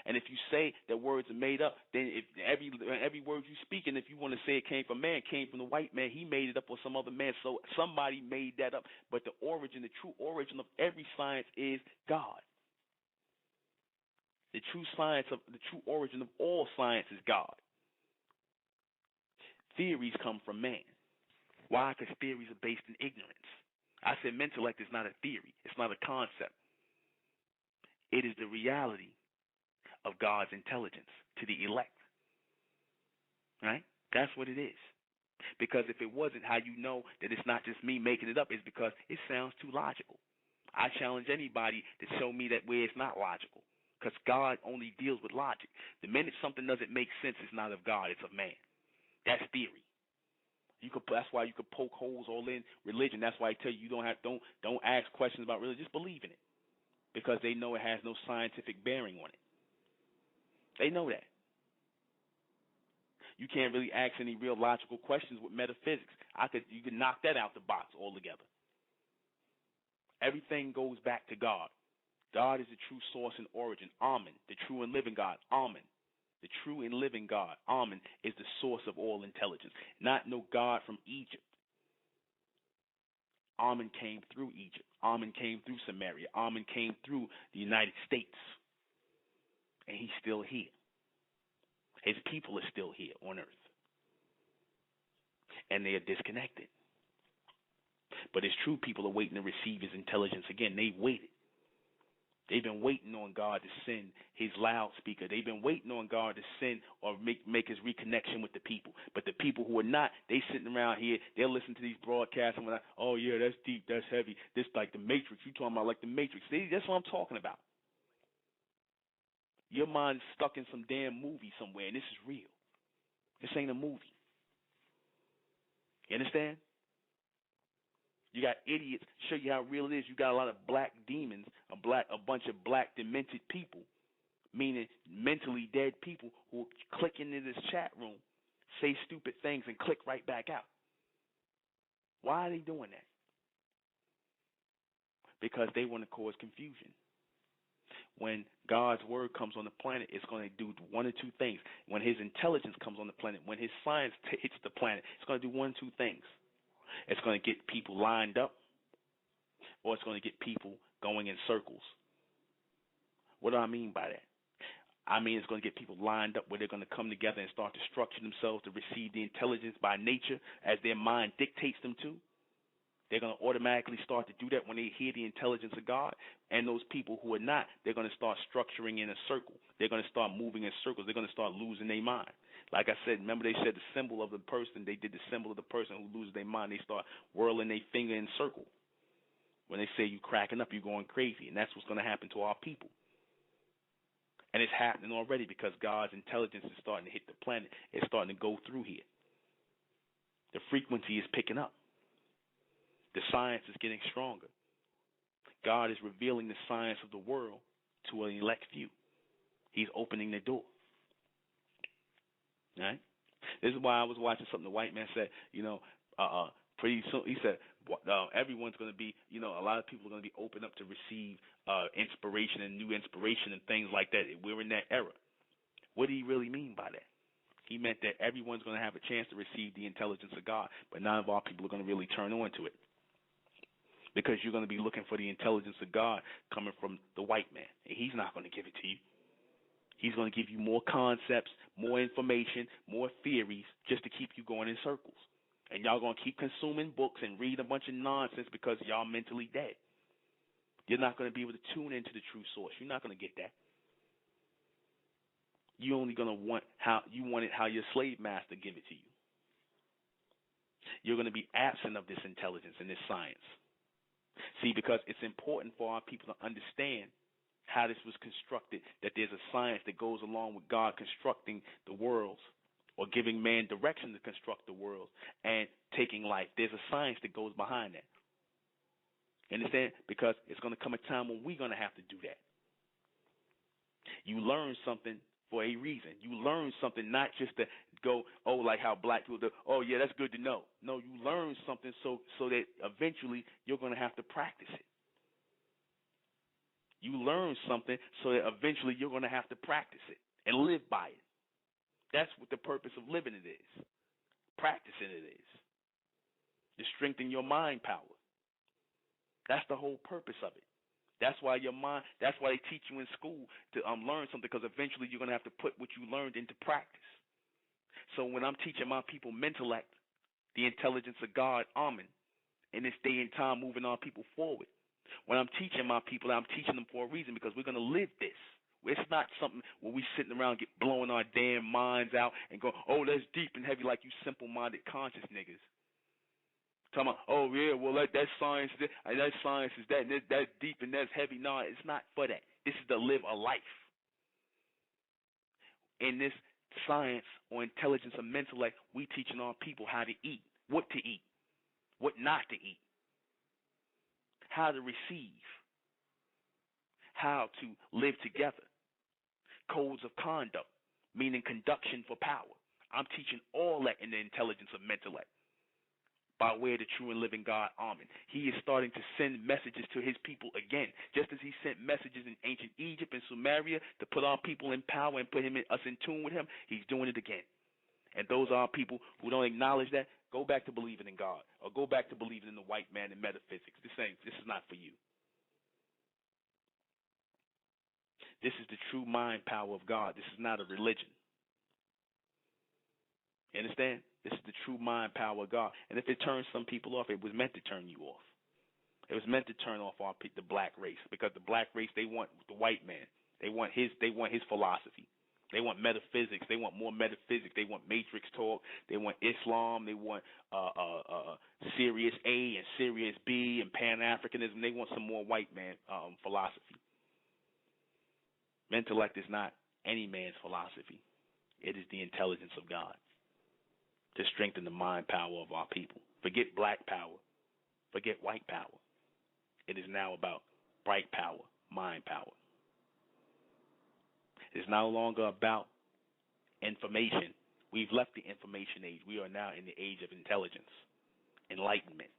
And if you say that words are made up, then if every word you speak, and if you want to say it came from man, came from the white man, he made it up or some other man. So somebody made that up. But the true origin of every science is God. The true science of the true origin of all science is God. Theories come from man. Why? Because theories are based in ignorance. I said intellect is not a theory. It's not a concept. It is the reality of God's intelligence to the elect. Right? That's what it is. Because if it wasn't, how you know that it's not just me making it up is because it sounds too logical. I challenge anybody to show me that where it's not logical. Because God only deals with logic. The minute something doesn't make sense, it's not of God, it's of man. That's theory. That's why you could poke holes all in religion. That's why I tell you don't ask questions about religion. Just believe in it. Because they know it has no scientific bearing on it. They know that. You can't really ask any real logical questions with metaphysics. You could knock that out the box altogether. Everything goes back to God. God is the true source and origin. Amen. The true and living God. Amen. The true and living God. Amen is the source of all intelligence. Not no God from Egypt. Amen came through Egypt. Amen came through Samaria. Amen came through the United States. And he's still here. His people are still here on earth. And they are disconnected. But his true people are waiting to receive his intelligence again. They waited. They've been waiting on God to send his loudspeaker. They've been waiting on God to send or make his reconnection with the people. But the people who are not, they sitting around here, they'll listen to these broadcasts and we're like, oh yeah, that's deep, that's heavy. This like the Matrix. You talking about like the Matrix. See, that's what I'm talking about. Your mind's stuck in some damn movie somewhere, and this is real. This ain't a movie. You understand? You got idiots. Show you how real it is. You got a lot of black demons, a bunch of black demented people, meaning mentally dead people who click into this chat room, say stupid things, and click right back out. Why are they doing that? Because they want to cause confusion. When God's word comes on the planet, it's going to do one or two things. When his intelligence comes on the planet, when his science hits the planet, it's going to do one or two things. It's going to get people lined up, or it's going to get people going in circles. What do I mean by that? I mean it's going to get people lined up where they're going to come together and start to structure themselves to receive the intelligence by nature as their mind dictates them to. They're going to automatically start to do that when they hear the intelligence of God. And those people who are not, they're going to start structuring in a circle. They're going to start moving in circles. They're going to start losing their mind. Like I said, remember they said the symbol of the person, they did the symbol of the person who loses their mind. They start whirling their finger in a circle. When they say you cracking up, you're going crazy. And that's what's going to happen to our people. And it's happening already because God's intelligence is starting to hit the planet. It's starting to go through here. The frequency is picking up. The science is getting stronger. God is revealing the science of the world to an elect few. He's opening the door. Right? This is why I was watching something the white man said, pretty soon, he said, everyone's going to be, a lot of people are going to be open up to receive inspiration and new inspiration and things like that. We're in that era. What did he really mean by that? He meant that everyone's going to have a chance to receive the intelligence of God, but none of our people are going to really turn on to it. Because you're going to be looking for the intelligence of God coming from the white man. And he's not going to give it to you. He's going to give you more concepts, more information, more theories just to keep you going in circles. And y'all going to keep consuming books and read a bunch of nonsense because y'all mentally dead. You're not going to be able to tune into the true source. You're not going to get that. You're only going to want how your slave master give it to you. You're going to be absent of this intelligence and this science. See, because it's important for our people to understand how this was constructed, that there's a science that goes along with God constructing the worlds or giving man direction to construct the worlds and taking life. There's a science that goes behind that. Understand? Because it's going to come a time when we're going to have to do that. You learn something for a reason. You learn something not just to go, like how black people do, yeah, that's good to know. No, you learn something so that eventually you're going to have to practice it. You learn something so that eventually you're going to have to practice it and live by it. That's what the purpose of living it is. Practicing it is. To strengthen your mind power. That's the whole purpose of it. That's why your mind. That's why they teach you in school to learn something, because eventually you're gonna have to put what you learned into practice. So when I'm teaching my people mentellect, the intelligence of God, Amen, in this day and time, moving our people forward. When I'm teaching my people, I'm teaching them for a reason, because we're gonna live this. It's not something where we sitting around blowing our damn minds out and go, oh, that's deep and heavy, like you simple-minded conscious niggas. Talking about, oh yeah, well that's science, that science is that, and that's deep and that's heavy. No, it's not for that. This is to live a life. In this science or intelligence or mental life, we teaching our people how to eat, what to eat, what not to eat, how to receive, how to live together, codes of conduct, meaning conduction for power. I'm teaching all that in the intelligence of mental life by way of the true and living God, Amen. He is starting to send messages to his people again, just as he sent messages in ancient Egypt and Sumeria to put our people in power and put us in tune with him. He's doing it again. And those are people who don't acknowledge that. Go back to believing in God, or go back to believing in the white man and metaphysics. This is not for you. This is the true mind power of God. This is not a religion. You understand? This is the true mind power of God. And if it turns some people off, it was meant to turn you off. It was meant to turn off the black race, because the black race, they want the white man. They want his philosophy. They want metaphysics. They want more metaphysics. They want matrix talk. They want Islam. They want Sirius A and Sirius B and Pan-Africanism. They want some more white man philosophy. Mentellect is not any man's philosophy. It is the intelligence of God to strengthen the mind power of our people. Forget black power. Forget white power. It is now about bright power, mind power. It is no longer about information. We've left the information age. We are now in the age of intelligence, enlightenment.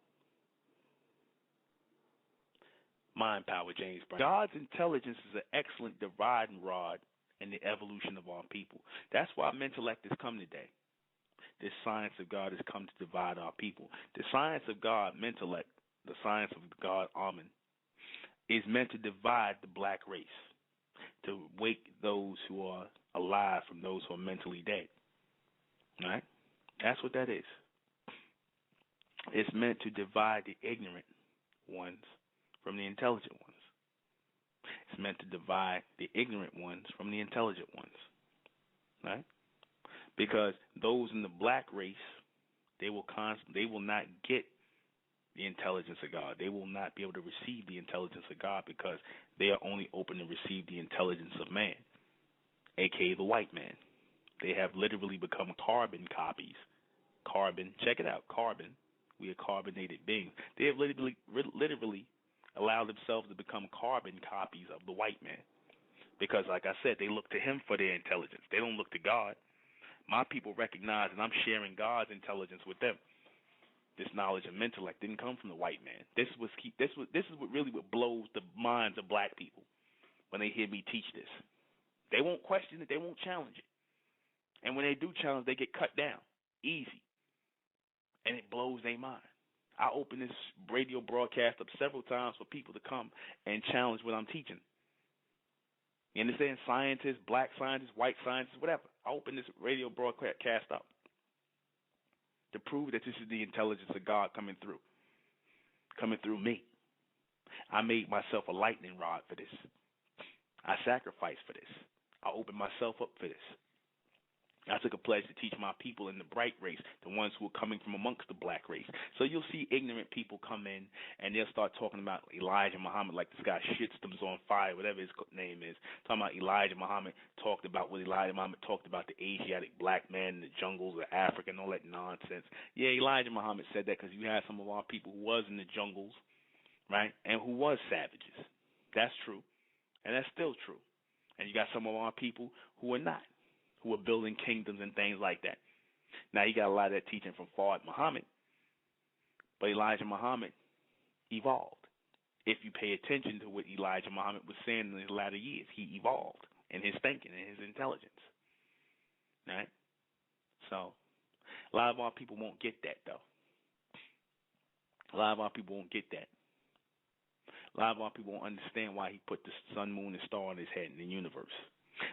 Mind power, James Brown. God's intelligence is an excellent dividing rod in the evolution of our people. That's why mentellect has come today. This science of God has come to divide our people. The science of God, mentellect, the science of God, Amen, is meant to divide the black race, to wake those who are alive from those who are mentally dead. All right? That's what that is. It's meant to divide the ignorant ones from the intelligent ones. It's meant to divide the ignorant ones from the intelligent ones. Right? Because those in the black race, they will not get the intelligence of God. They will not be able to receive the intelligence of God, because they are only open to receive the intelligence of man, aka the white man. They have literally become carbon copies. Carbon, check it out, carbon. We are carbonated beings. They have literally allowed themselves to become carbon copies of the white man, because, like I said, they look to him for their intelligence. They don't look to God. My people recognize that I'm sharing God's intelligence with them. This knowledge of intellect didn't come from the white man. This is what blows the minds of black people when they hear me teach this. They won't question it. They won't challenge it. And when they do challenge, they get cut down easy, and it blows their mind. I open this radio broadcast up several times for people to come and challenge what I'm teaching. You understand? Scientists, black scientists, white scientists, whatever. I open this radio broadcast up to prove that this is the intelligence of God coming through me. I made myself a lightning rod for this. I sacrificed for this. I opened myself up for this. I took a pledge to teach my people in the bright race, the ones who are coming from amongst the black race. So you'll see ignorant people come in, and they'll start talking about Elijah Muhammad like this guy Shitstom's on fire, whatever his name is. Talking about Elijah Muhammad talked about what Elijah Muhammad talked about, the Asiatic black man in the jungles of Africa and all that nonsense. Yeah, Elijah Muhammad said that because you had some of our people who was in the jungles, right, and who was savages. That's true, and that's still true. And you got some of our people who are not, who are building kingdoms and things like that. Now, you got a lot of that teaching from Fard Muhammad, but Elijah Muhammad evolved. If you pay attention to what Elijah Muhammad was saying in his latter years, he evolved in his thinking and his intelligence. Right? So, a lot of our people won't get that, though. A lot of our people won't get that. A lot of our people don't understand why he put the sun, moon, and star on his head in the universe.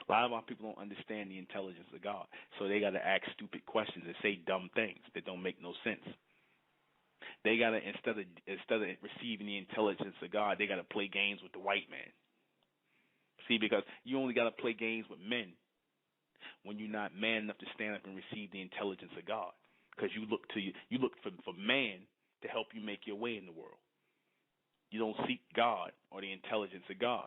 A lot of our people don't understand the intelligence of God, so they got to ask stupid questions and say dumb things that don't make no sense. They got to instead of receiving the intelligence of God, they got to play games with the white man. See, because you only got to play games with men when you're not man enough to stand up and receive the intelligence of God, because you look for man to help you make your way in the world. You don't seek God or the intelligence of God,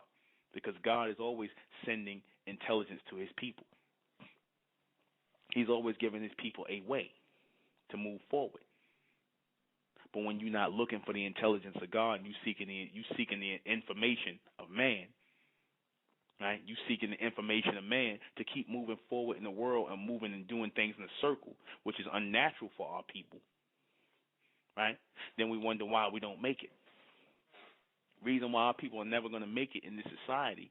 because God is always sending intelligence to his people. He's always giving his people a way to move forward. But when you're not looking for the intelligence of God, you seeking the information of man, right? You seeking the information of man to keep moving forward in the world and moving and doing things in a circle, which is unnatural for our people, right? Then we wonder why we don't make it. Reason why our people are never going to make it in this society,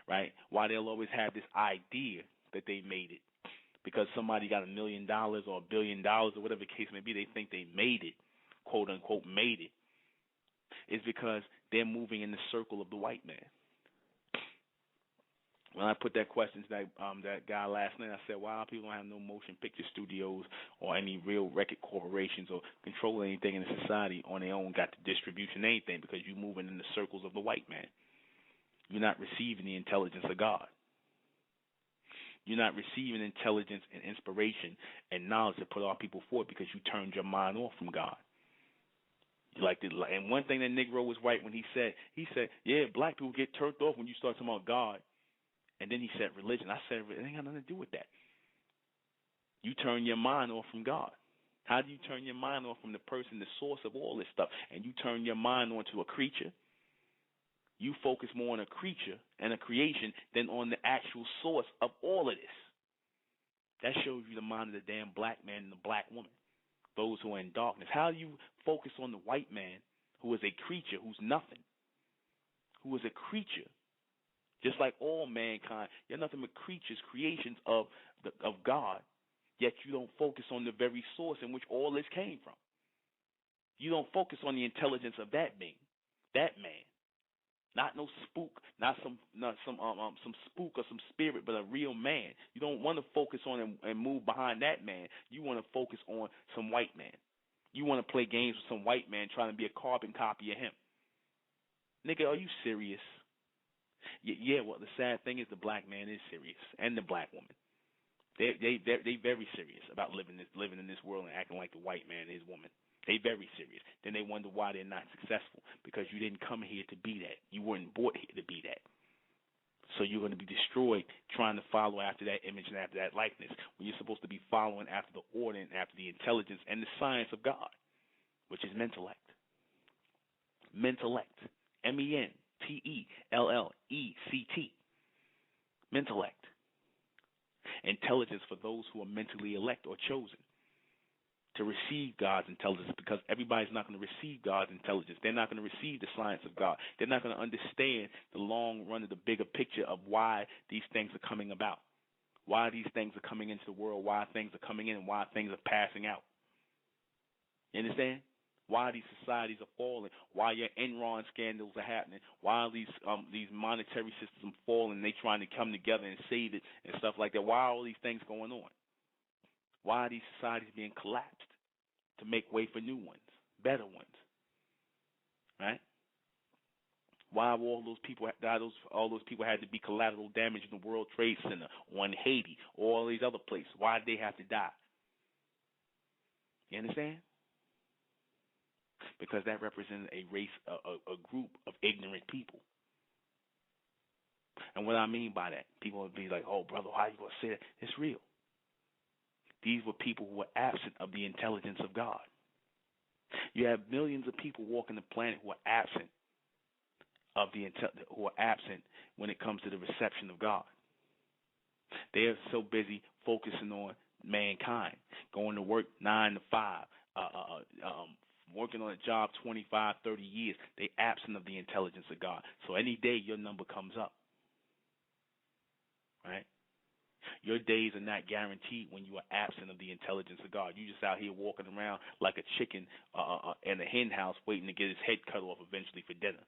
right? Why they'll always have this idea that they made it, because somebody got $1 million or $1 billion or whatever the case may be, they think they made it, quote unquote made it, is because they're moving in the circle of the white man. When I put that question to that guy last night, I said, why people don't have no motion picture studios or any real record corporations or control anything in the society on their own, got the distribution, anything, because you're moving in the circles of the white man. You're not receiving the intelligence of God. You're not receiving intelligence and inspiration and knowledge to put our people forward, because you turned your mind off from God. And one thing that Negro was right when he said, yeah, black people get turned off when you start talking about God. And then he said religion. I said it ain't got nothing to do with that. You turn your mind off from God. How do you turn your mind off from the person, the source of all this stuff, and you turn your mind onto a creature? You focus more on a creature and a creation than on the actual source of all of this. That shows you the mind of the damn black man and the black woman, those who are in darkness. How do you focus on the white man, who is a creature, who's nothing, who is a creature? Just like all mankind, you're nothing but creatures, creations of God, yet you don't focus on the very source in which all this came from. You don't focus on the intelligence of that being, that man. Not no spook, not some spook or some spirit, but a real man. You don't want to focus on and move behind that man. You want to focus on some white man. You want to play games with some white man trying to be a carbon copy of him. Nigga, are you serious? Yeah, well, the sad thing is the black man is serious, and the black woman. They very serious about living in this world and acting like the white man is woman. They very serious. Then they wonder why they're not successful, because you didn't come here to be that. You weren't brought here to be that. So you're going to be destroyed trying to follow after that image and after that likeness, when you're supposed to be following after the order and after the intelligence and the science of God, which is mentellect. Mentellect. MENTELLECT. Mentellect. Intelligence for those who are mentally elect or chosen to receive God's intelligence, because everybody's not going to receive God's intelligence. They're not going to receive the science of God. They're not going to understand the long run of the bigger picture of why these things are coming about, why these things are coming into the world, why things are coming in, and why things are passing out. You understand? Why these societies are falling, why your Enron scandals are happening, why these monetary systems are falling, and they trying to come together and save it and stuff like that. Why are all these things going on? Why are these societies being collapsed to make way for new ones, better ones? Right? Why were all those people had to be collateral damage in the World Trade Center or in Haiti or all these other places? Why did they have to die? You understand? Because that represented a race, a group of ignorant people. And what I mean by that, people would be like, oh, brother, how you going to say that? It's real. These were people who were absent of the intelligence of God. You have millions of people walking the planet who are absent who are absent when it comes to the reception of God. They are so busy focusing on mankind, going to work 9 to 5, working on a job 25, 30 years. They absent of the intelligence of God. So any day your number comes up, right? Your days are not guaranteed when you are absent of the intelligence of God. You just out here walking around like a chicken in a hen house waiting to get his head cut off eventually for dinner.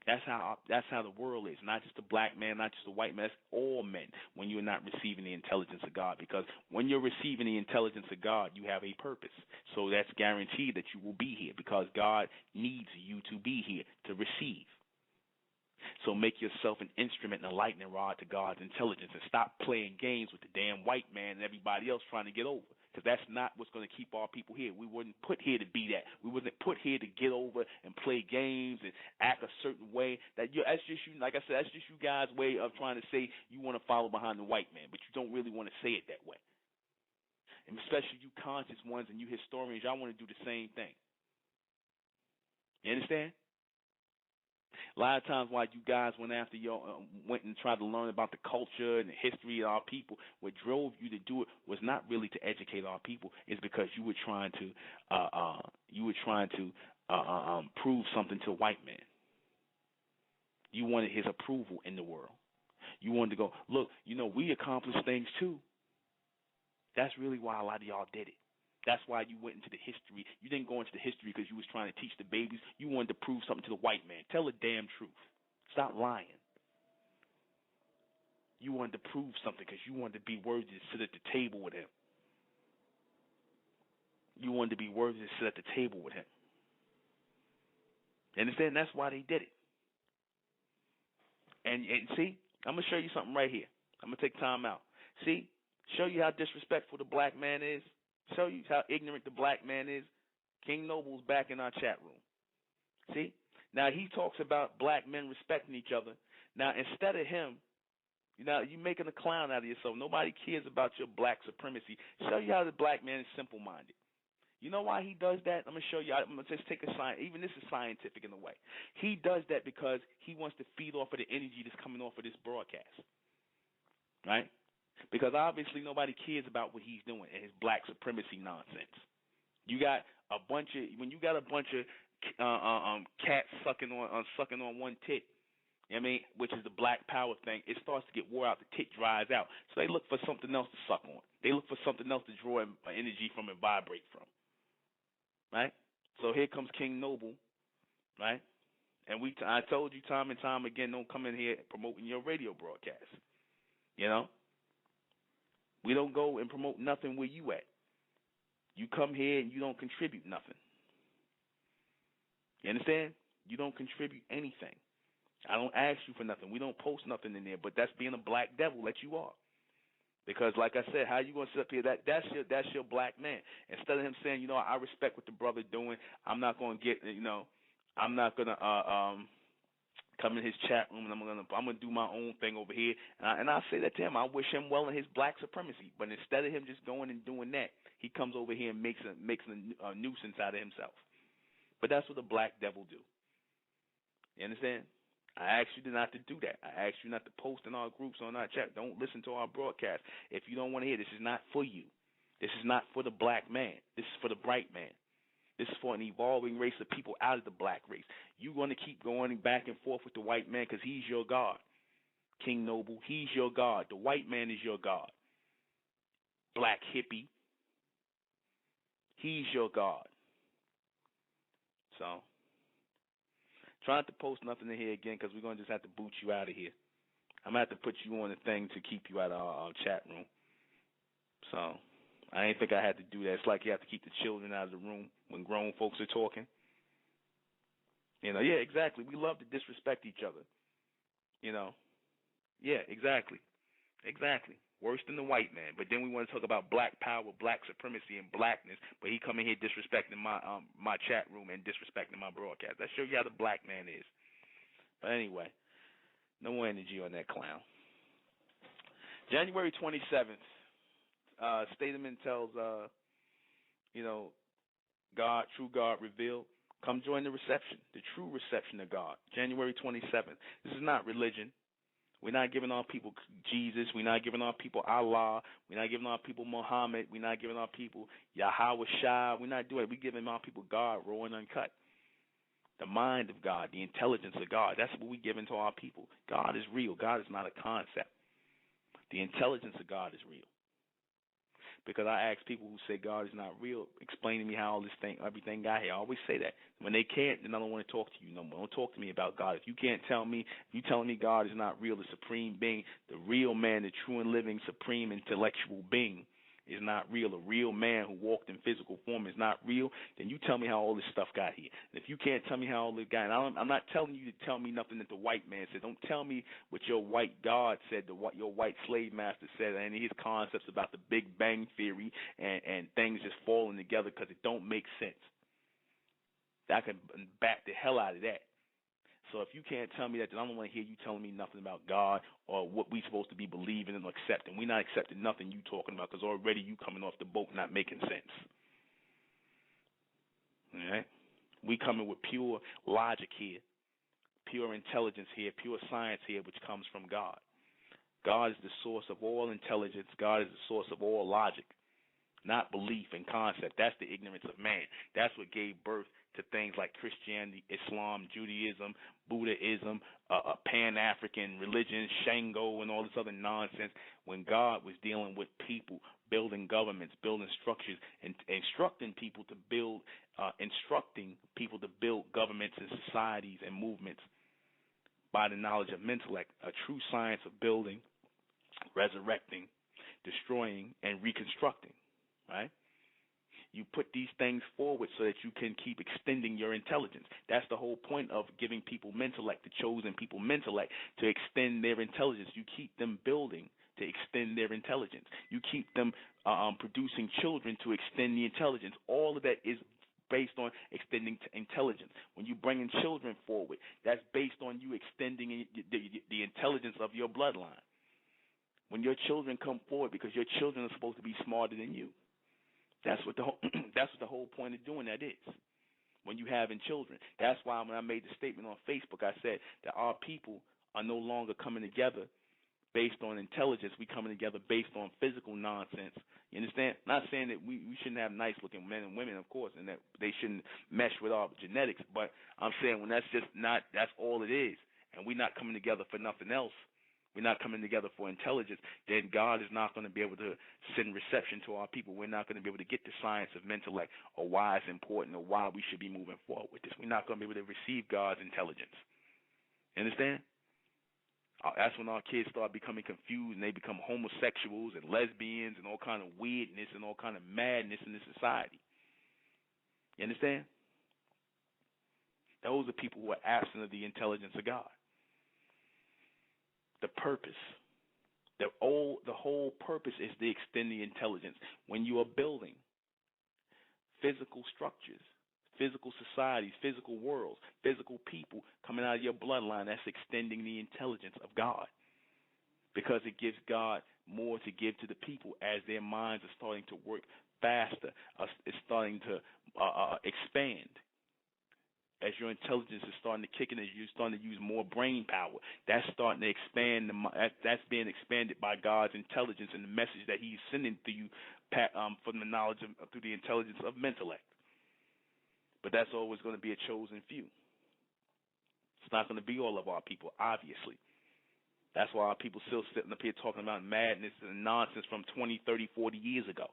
That's how the world is. Not just the black man, not just the white man. That's all men when you're not receiving the intelligence of God. Because when you're receiving the intelligence of God, you have a purpose. So that's guaranteed that you will be here because God needs you to be here to receive. So make yourself an instrument and a lightning rod to God's intelligence and stop playing games with the damn white man and everybody else trying to get over. Because that's not what's going to keep our people here. We weren't put here to be that. We wasn't put here to get over and play games and act a certain way. That's just you. Like I said, that's just you guys' way of trying to say you want to follow behind the white man, but you don't really want to say it that way. And especially you conscious ones and you historians, y'all want to do the same thing. You understand? A lot of times why you guys went after went and tried to learn about the culture and the history of our people, what drove you to do it was not really to educate our people. It's because you were trying to prove something to a white man. You wanted his approval in the world. You wanted to go, look, we accomplished things too. That's really why a lot of y'all did it. That's why you went into the history. You didn't go into the history because you was trying to teach the babies. You wanted to prove something to the white man. Tell the damn truth. Stop lying. You wanted to prove something because you wanted to be worthy to sit at the table with him. You wanted to be worthy to sit at the table with him. You understand? That's why they did it. And see, I'm going to show you something right here. I'm going to take time out. See, show you how disrespectful the black man is. Show you how ignorant the black man is. King Noble's back in our chat room. See? Now, he talks about black men respecting each other. Now, instead of him, you're making a clown out of yourself. Nobody cares about your black supremacy. Show you how the black man is simple-minded. You know why he does that? I'm going to show you. I'm going to just take a sign. Even this is scientific in a way. He does that because he wants to feed off of the energy that's coming off of this broadcast. Right? Because obviously nobody cares about what he's doing and his black supremacy nonsense. You got a bunch of cats sucking on one tit, which is the black power thing. It starts to get wore out. The tit dries out, so they look for something else to suck on. They look for something else to draw energy from and vibrate from. Right? So here comes King Noble, right? And I told you time and time again, don't come in here promoting your radio broadcast. We don't go and promote nothing where you at. You come here and you don't contribute nothing. You understand? You don't contribute anything. I don't ask you for nothing. We don't post nothing in there, but that's being a black devil that you are. Because like I said, how you going to sit up here? That's your black man. Instead of him saying, I respect what the brother doing, I'm not going to get, I'm not going to come in his chat room and I'm gonna do my own thing over here, and I say that to him. I wish him well in his black supremacy, but instead of him just going and doing that, he comes over here and makes a nuisance out of himself. But that's what the black devil do. You understand? I asked you not to do that. I asked you not to post in our groups on our chat. Don't listen to our broadcast if you don't want to hear. This is not for you. This is not for the black man. This is for the bright man. This is for an evolving race of people out of the black race. You're going to keep going back and forth with the white man because he's your God. King Noble, he's your God. The white man is your God. Black hippie, he's your God. So, try not to post nothing in here again because we're going to just have to boot you out of here. I'm going to have to put you on a thing to keep you out of our chat room. So, I didn't think I had to do that. It's like you have to keep the children out of the room when grown folks are talking. Yeah, exactly. We love to disrespect each other. Yeah, exactly. Worse than the white man. But then we want to talk about black power, black supremacy, and blackness. But he come in here disrespecting my chat room and disrespecting my broadcast. That shows you how the black man is. But anyway, no more energy on that clown. January 27th. Statement tells, God, true God revealed. Come join the reception, the true reception of God. January 27th. This is not religion. We're not giving our people Jesus. We're not giving our people Allah. We're not giving our people Muhammad. We're not giving our people Yahweh Shah. We're not doing it. We're giving our people God raw and uncut. The mind of God, the intelligence of God. That's what we're giving to our people. God is real. God is not a concept. The intelligence of God is real. Because I ask people who say God is not real, explain to me how all this thing, everything got here. I always say that. When they can't, then I don't want to talk to you no more. Don't talk to me about God. If you can't tell me, if you telling me God is not real, the supreme being, the real man, the true and living supreme intellectual being is not real, a real man who walked in physical form is not real, then you tell me how all this stuff got here. And if you can't tell me how all this got here, I'm not telling you to tell me nothing that the white man said. Don't tell me what your white God said, your white slave master said, and his concepts about the Big Bang Theory and things just falling together because it don't make sense. I can back the hell out of that. So if you can't tell me that, then I don't want to hear you telling me nothing about God or what we supposed to be believing and accepting. We're not accepting nothing you talking about because already you coming off the boat not making sense. All right? We coming with pure logic here, pure intelligence here, pure science here, which comes from God. God is the source of all intelligence. God is the source of all logic, not belief and concept. That's the ignorance of man. That's what gave birth to things like Christianity, Islam, Judaism, Buddhism, Pan-African religion, Shango, and all this other nonsense. When God was dealing with people, building governments, building structures, and instructing people to build governments and societies and movements by the knowledge of intellect, a true science of building, resurrecting, destroying, and reconstructing, right? You put these things forward so that you can keep extending your intelligence. That's the whole point of giving people mentellect, the chosen people mentellect, to extend their intelligence. You keep them building to extend their intelligence. You keep them producing children to extend the intelligence. All of that is based on extending intelligence. When you bring in children forward, that's based on you extending the intelligence of your bloodline. When your children come forward, because your children are supposed to be smarter than you. That's what the whole point of doing that is. When you having children, that's why when I made the statement on Facebook, I said that our people are no longer coming together based on intelligence. We coming together based on physical nonsense. You understand? Not saying that we shouldn't have nice looking men and women, of course, and that they shouldn't mesh with our genetics. But I'm saying when that's all it is, and we're not coming together for nothing else. We're not coming together for intelligence, then God is not going to be able to send reception to our people. We're not going to be able to get the science of intellect or why it's important or why we should be moving forward with this. We're not going to be able to receive God's intelligence. You understand? That's when our kids start becoming confused and they become homosexuals and lesbians and all kind of weirdness and all kind of madness in this society. You understand? Those are people who are absent of the intelligence of God. The purpose, the whole purpose is to extend the intelligence. When you are building physical structures, physical societies, physical worlds, physical people coming out of your bloodline, that's extending the intelligence of God, because it gives God more to give to the people as their minds are starting to work faster, it's starting to expand. As your intelligence is starting to kick in, as you're starting to use more brain power, that's starting to expand. That's being expanded by God's intelligence and the message that He's sending to you from the knowledge through the intelligence of intellect. But that's always going to be a chosen few. It's not going to be all of our people, obviously. That's why our people still sitting up here talking about madness and nonsense from 20, 30, 40 years ago.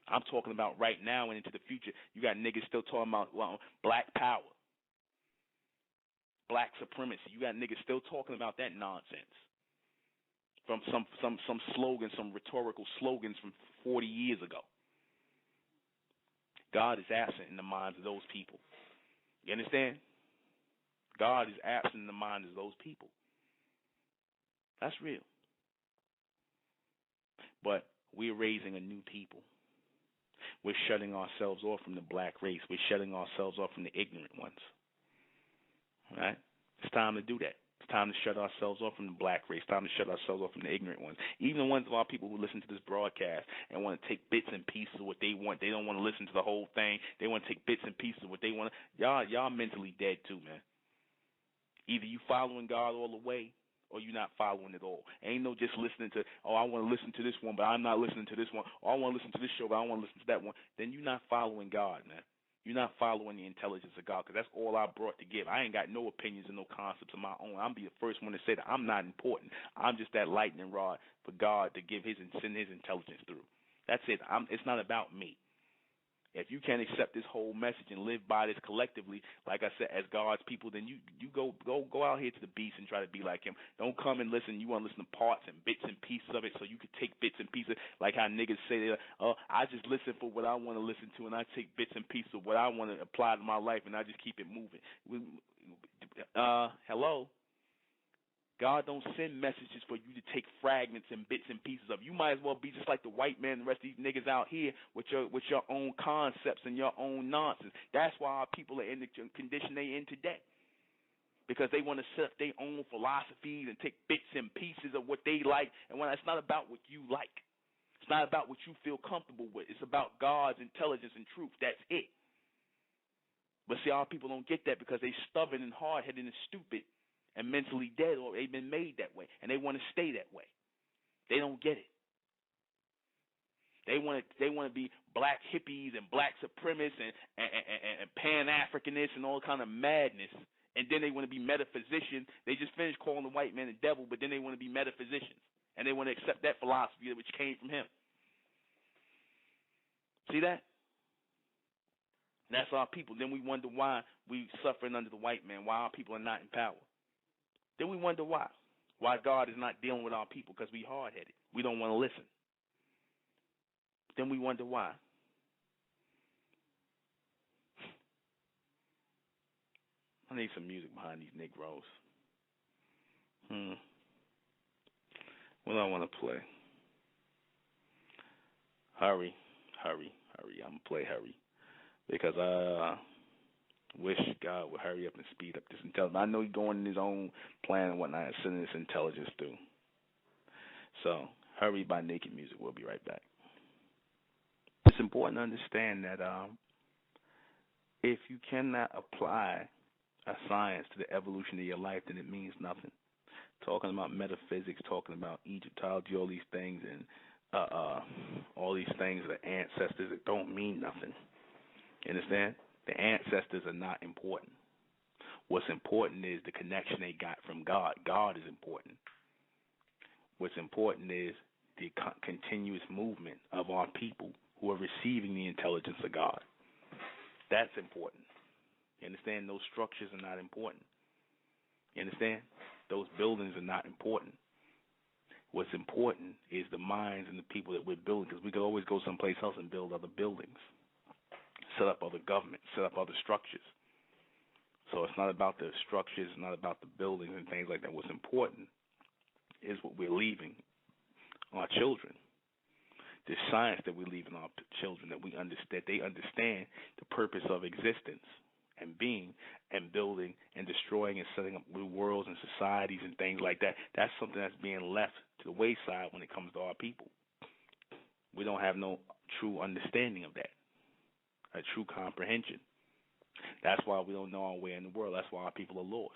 I'm talking about right now and into the future. You got niggas still talking about black power. Black supremacy. You got niggas still talking about that nonsense from some slogans, some rhetorical slogans from 40 years ago. God is absent in the minds of those people. You understand? God is absent in the minds of those people. That's real. But we're raising a new people. We're shutting ourselves off from the black race. We're shutting ourselves off from the ignorant ones. All right? It's time to do that. It's time to shut ourselves off from the black race. It's time to shut ourselves off from the ignorant ones. Even the ones of our people who listen to this broadcast and want to take bits and pieces of what they want. They don't want to listen to the whole thing. They want to take bits and pieces of what they want. Y'all mentally dead too, man. Either you following God all the way or you're not following it all. Ain't no just listening to, I want to listen to this one, but I'm not listening to this one. Or I want to listen to this show, but I don't want to listen to that one. Then you're not following God, man. You're not following the intelligence of God, because that's all I brought to give. I ain't got no opinions and no concepts of my own. I'm be the first one to say that I'm not important. I'm just that lightning rod for God to give His and send His intelligence through. That's it. It's not about me. If you can't accept this whole message and live by this collectively, like I said, as God's people, then you go out here to the beast and try to be like Him. Don't come and listen. You want to listen to parts and bits and pieces of it, so you can take bits and pieces, like how niggas say, I just listen for what I want to listen to, and I take bits and pieces of what I want to apply to my life, and I just keep it moving. Hello? God don't send messages for you to take fragments and bits and pieces of. You might as well be just like the white man and the rest of these niggas out here with your own concepts and your own nonsense. That's why our people are in the condition they in today. Because they want to set up their own philosophies and take bits and pieces of what they like. And when it's not about what you like. It's not about what you feel comfortable with. It's about God's intelligence and truth. That's it. But see, our people don't get that because they stubborn and hard-headed and stupid and mentally dead, or they've been made that way, and they want to stay that way. They don't get it. They want to be black hippies and black supremacists and Pan-Africanists and all kind of madness, and then they want to be metaphysicians. They just finished calling the white man the devil, but then they want to be metaphysicians, and they want to accept that philosophy which came from him. See that? And that's our people. Then we wonder why we suffering under the white man, why our people are not in power. Then we wonder why. Why God is not dealing with our people, because we hard-headed. We don't want to listen. Then we wonder why. I need some music behind these Negroes. What do I want to play? Hurry. I'm going to play Hurry. Because I wish God would hurry up and speed up this intelligence. I know he's going in his own plan and whatnot and sending this intelligence through. So, Hurry by Naked Music. We'll be right back. It's important to understand that if you cannot apply a science to the evolution of your life, then it means nothing. Talking about metaphysics, talking about Egyptology, all these things, and all these things, the ancestors, it don't mean nothing. You understand? The ancestors are not important. What's important is the connection they got from God. God is important. What's important is the continuous movement of our people who are receiving the intelligence of God. That's important. You understand? Those structures are not important. You understand? Those buildings are not important. What's important is the minds and the people that we're building, because we could always go someplace else and build other buildings, set up other governments, set up other structures. So it's not about the structures, it's not about the buildings and things like that. What's important is what we're leaving our children. The science that we're leaving our children, that they understand the purpose of existence and being and building and destroying and setting up new worlds and societies and things like that. That's something that's being left to the wayside when it comes to our people. We don't have no true understanding of that, a true comprehension. That's why we don't know our way in the world. That's why our people are lost.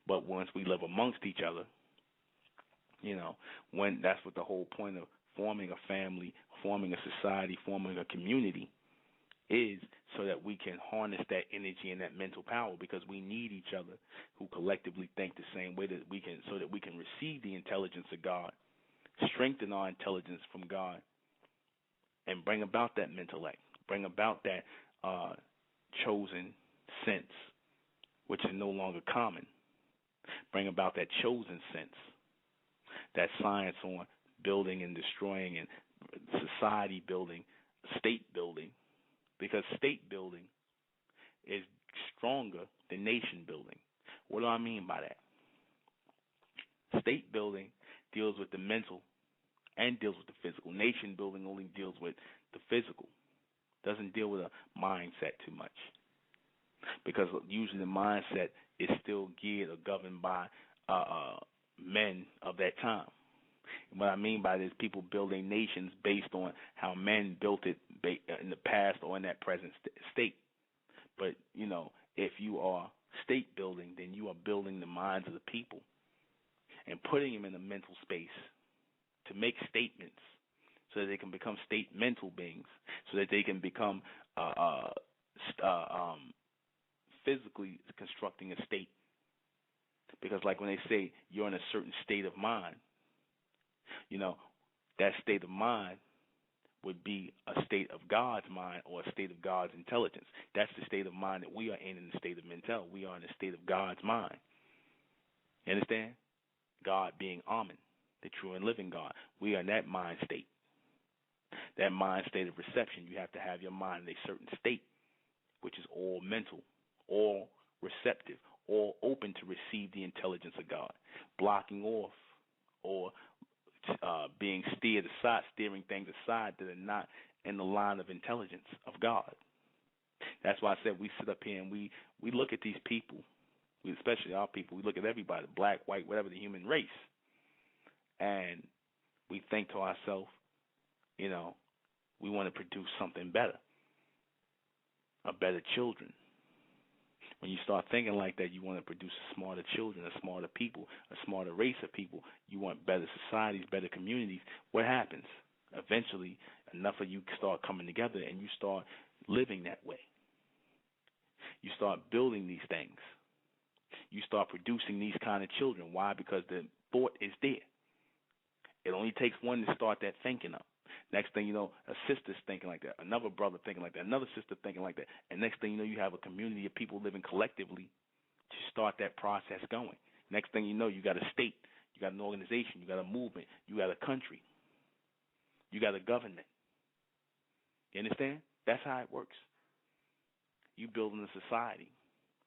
But once we live amongst each other, when that's what the whole point of forming a family, forming a society, forming a community is, so that we can harness that energy and that mental power, because we need each other who collectively think the same way, so that we can receive the intelligence of God, strengthen our intelligence from God, and bring about that intellect, bring about that chosen sense, which is no longer common. Bring about that chosen sense, that science on building and destroying and society building, state building, because state building is stronger than nation building. What do I mean by that? State building deals with the mental and deals with the physical. Nation building only deals with the physical, doesn't deal with a mindset too much, because usually the mindset is still geared or governed by men of that time. And what I mean by this, people building nations based on how men built it in the past or in that present state. But, if you are state building, then you are building the minds of the people and putting them in a mental space to make statements so that they can become state mental beings, so that they can become physically constructing a state. Because like when they say you're in a certain state of mind, that state of mind would be a state of God's mind or a state of God's intelligence. That's the state of mind that we are in the state of mental. We are in the state of God's mind. You understand? God being Amen, the true and living God. We are in that mind state. That mind state of reception, you have to have your mind in a certain state, which is all mental, all receptive, all open to receive the intelligence of God, blocking off or being steering things aside that are not in the line of intelligence of God. That's why I said we sit up here and we look at these people, especially our people, we look at everybody, black, white, whatever, the human race, and we think to ourselves, we want to produce something better, a better children. When you start thinking like that, you want to produce smarter children, a smarter people, a smarter race of people. You want better societies, better communities. What happens? Eventually, enough of you start coming together and you start living that way. You start building these things. You start producing these kind of children. Why? Because the thought is there. It only takes one to start that thinking up. Next thing you know, a sister's thinking like that, another brother thinking like that, another sister thinking like that. And next thing you know, you have a community of people living collectively to start that process going. Next thing you know, you got a state, you got an organization, you got a movement, you got a country, you got a government. You understand? That's how it works. You building a society.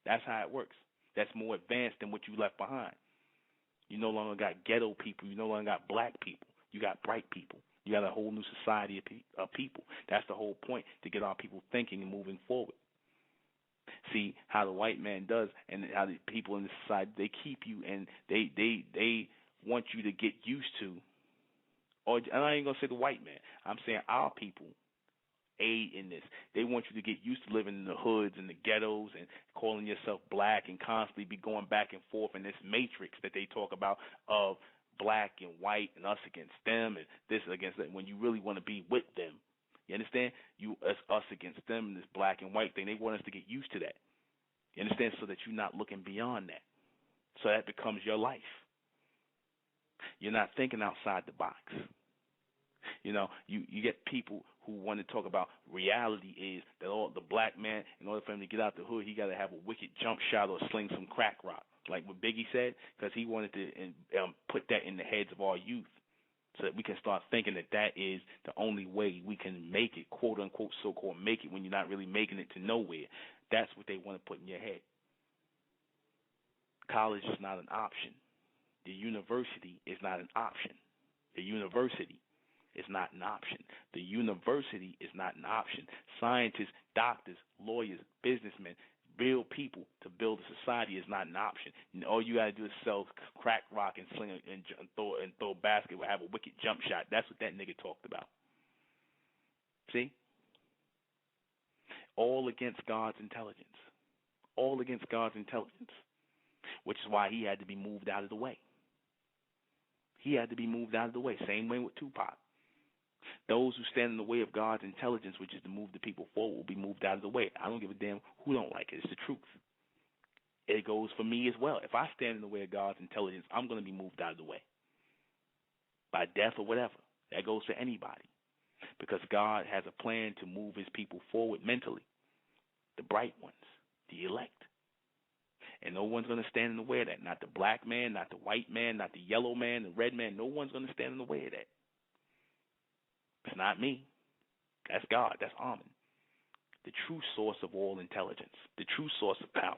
That's how it works. That's more advanced than what you left behind. You no longer got ghetto people. You no longer got black people. You got bright people. You got a whole new society of people. That's the whole point, to get our people thinking and moving forward. See how the white man does, and how the people in the society, they keep you, and they want you to get used to. Or I ain't gonna say the white man. I'm saying our people aid in this. They want you to get used to living in the hoods and the ghettos and calling yourself black and constantly be going back and forth in this matrix that they talk about of black and white and us against them and this against that, when you really want to be with them. You understand? You us against them and this black and white thing. They want us to get used to that. You understand? So that you're not looking beyond that. So that becomes your life. You're not thinking outside the box. You get people who want to talk about reality is that all the black man, in order for him to get out the hood, he got to have a wicked jump shot or sling some crack rock, like what Biggie said, because he wanted to put that in the heads of our youth so that we can start thinking that that is the only way we can make it, quote unquote, so-called make it, when you're not really making it to nowhere. That's what they want to put in your head. College is not an option. The university is not an option. The university is not an option. The university is not an option. Scientists, doctors, lawyers, businessmen, real people to build a society is not an option. And all you got to do is sell crack rock and sling and throw a basket, have a wicked jump shot. That's what that nigga talked about. See? All against God's intelligence. All against God's intelligence. Which is why he had to be moved out of the way. He had to be moved out of the way. Same way with Tupac. Those who stand in the way of God's intelligence, which is to move the people forward, will be moved out of the way. I don't give a damn who don't like it. It's the truth. It goes for me as well. If I stand in the way of God's intelligence, I'm going to be moved out of the way. By death or whatever. That goes for anybody. Because God has a plan to move his people forward mentally. The bright ones. The elect. And no one's going to stand in the way of that. Not the black man, not the white man, not the yellow man, the red man. No one's going to stand in the way of that. It's not me. That's God. That's Amen. The true source of all intelligence. The true source of power.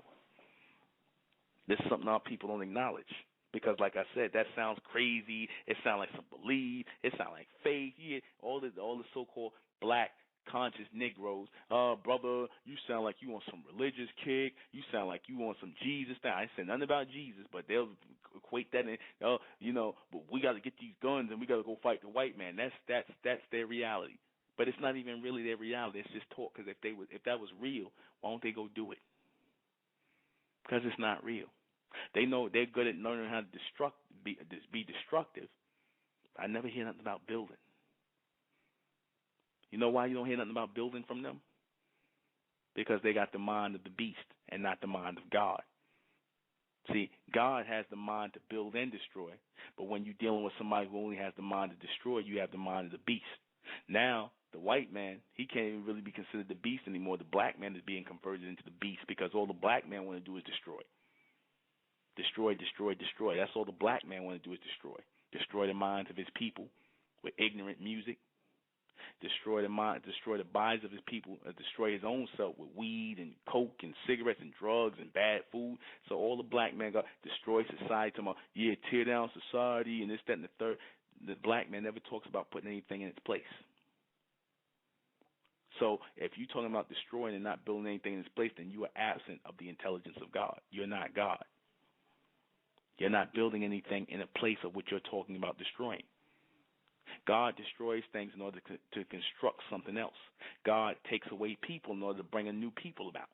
This is something our people don't acknowledge. Because like I said, that sounds crazy. It sounds like some belief. It sounds like faith. Yeah, all the so-called black conscious Negroes. Brother, you sound like you on some religious kick. You sound like you on some Jesus thing. I ain't saying nothing about Jesus, but they'll equate that in, but we got to get these guns and we got to go fight the white man. That's their reality. But it's not even really their reality. It's just talk. Because if that was real, why don't they go do it? Because it's not real. They know they're good at learning how to be destructive. I never hear nothing about building. You know why you don't hear nothing about building from them? because they got the mind of the beast and not the mind of God. See, God has the mind to build and destroy, but when you're dealing with somebody who only has the mind to destroy, you have the mind of the beast. Now, the white man, he can't even really be considered the beast anymore. The black man is being converted into the beast because all the black man want to do is destroy. Destroy, destroy, destroy. That's all the black man want to do is destroy. Destroy the minds of his people with ignorant music. Destroy the mind, destroy the bodies of his people, destroy his own self with weed and coke and cigarettes and drugs and bad food. So all the black man got destroy society. Talking about, yeah, tear down society and this, that, and the third. The black man never talks about putting anything in its place. So if you're talking about destroying and not building anything in its place, then you are absent of the intelligence of God. You're not God. You're not building anything in a place of what you're talking about destroying. God destroys things in order to construct something else. God takes away people in order to bring a new people about.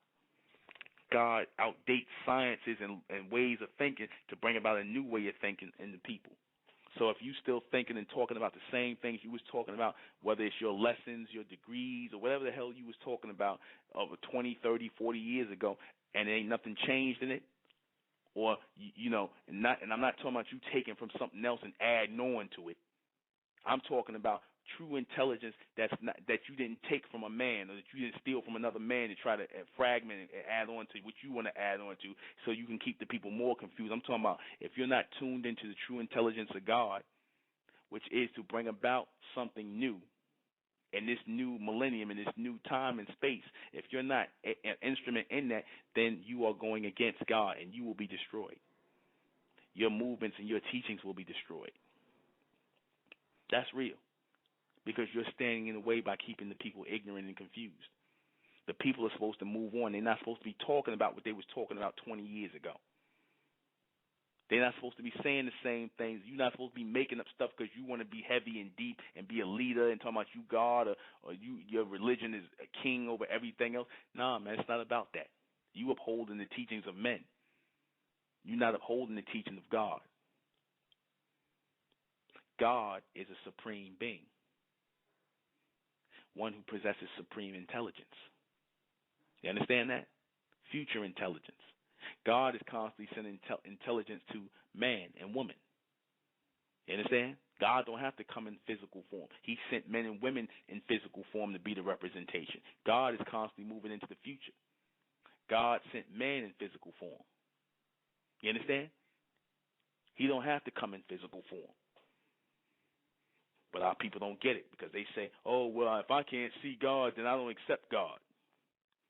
God outdates sciences and ways of thinking to bring about a new way of thinking in the people. So if you still thinking and talking about the same things you was talking about, whether it's your lessons, your degrees, or whatever the hell you was talking about over 20, 30, 40 years ago, and there ain't nothing changed in it, or, and I'm not talking about you taking from something else and adding on to it. I'm talking about true intelligence that you didn't take from a man, or that you didn't steal from another man to try to fragment and add on to what you want to add on to so you can keep the people more confused. I'm talking about if you're not tuned into the true intelligence of God, which is to bring about something new in this new millennium, in this new time and space, if you're not an instrument in that, then you are going against God and you will be destroyed. Your movements and your teachings will be destroyed. That's real, because you're standing in the way by keeping the people ignorant and confused. The people are supposed to move on. They're not supposed to be talking about what they was talking about 20 years ago. They're not supposed to be saying the same things. You're not supposed to be making up stuff because you want to be heavy and deep and be a leader and talking about you God or your religion is a king over everything else. Nah, man, it's not about that. You upholding the teachings of men. You're not upholding the teaching of God. God is a supreme being, one who possesses supreme intelligence. You understand that? Future intelligence. God is constantly sending intelligence to man and woman. You understand? God don't have to come in physical form. He sent men and women in physical form to be the representation. God is constantly moving into the future. God sent man in physical form. You understand? He don't have to come in physical form. But our people don't get it because they say, oh, well, if I can't see God, then I don't accept God.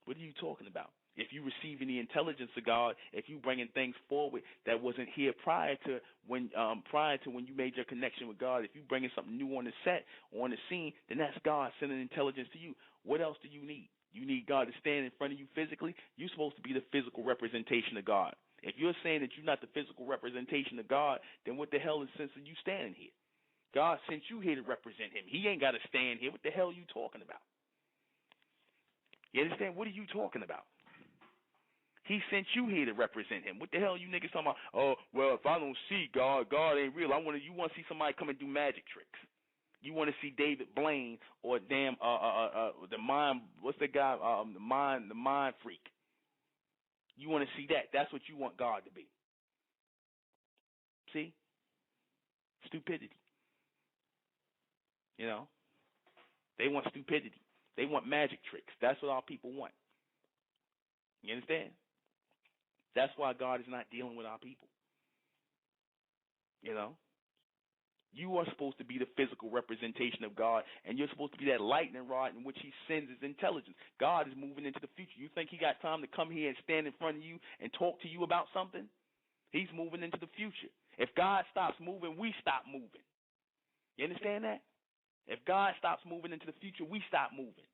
What are you talking about? If you receiving the intelligence of God, if you bringing things forward that wasn't here prior to when you made your connection with God, if you bringing something new on the set or on the scene, then that's God sending intelligence to you. What else do you need? You need God to stand in front of you physically? You're supposed to be the physical representation of God. If you're saying that you're not the physical representation of God, then what the hell is the sense of you standing here? God sent you here to represent him. He ain't got to stand here. What the hell are you talking about? You understand? What are you talking about? He sent you here to represent him. What the hell are you niggas talking about? Oh, well, if I don't see God, God ain't real. You want to see somebody come and do magic tricks. You want to see David Blaine or damn the mind, what's the guy, the mind freak. You want to see that. That's what you want God to be. See? Stupidity. You know? They want stupidity. They want magic tricks. That's what our people want. You understand? That's why God is not dealing with our people. You know? You are supposed to be the physical representation of God, and you're supposed to be that lightning rod in which he sends his intelligence. God is moving into the future. You think he got time to come here and stand in front of you and talk to you about something? He's moving into the future. If God stops moving, we stop moving. You understand that? If God stops moving into the future, we stop moving.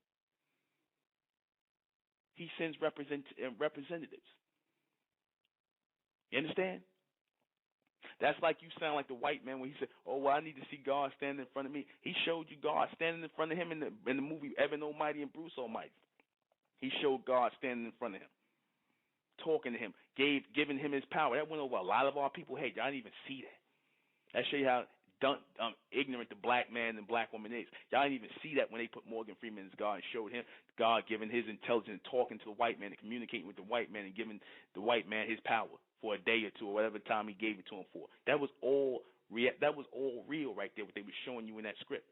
He sends representatives. You understand? That's like you sound like the white man when he said, oh, well, I need to see God standing in front of me. He showed you God standing in front of him in the movie Evan Almighty and Bruce Almighty. He showed God standing in front of him, talking to him, giving him his power. That went over a lot of our people's heads. I didn't even see that. That show you how ignorant the black man and black woman is. Y'all didn't even see that when they put Morgan Freeman as God and showed him God giving his intelligence, talking to the white man and communicating with the white man and giving the white man his power for a day or two or whatever time he gave it to him for. That was all real right there, what they were showing you in that script.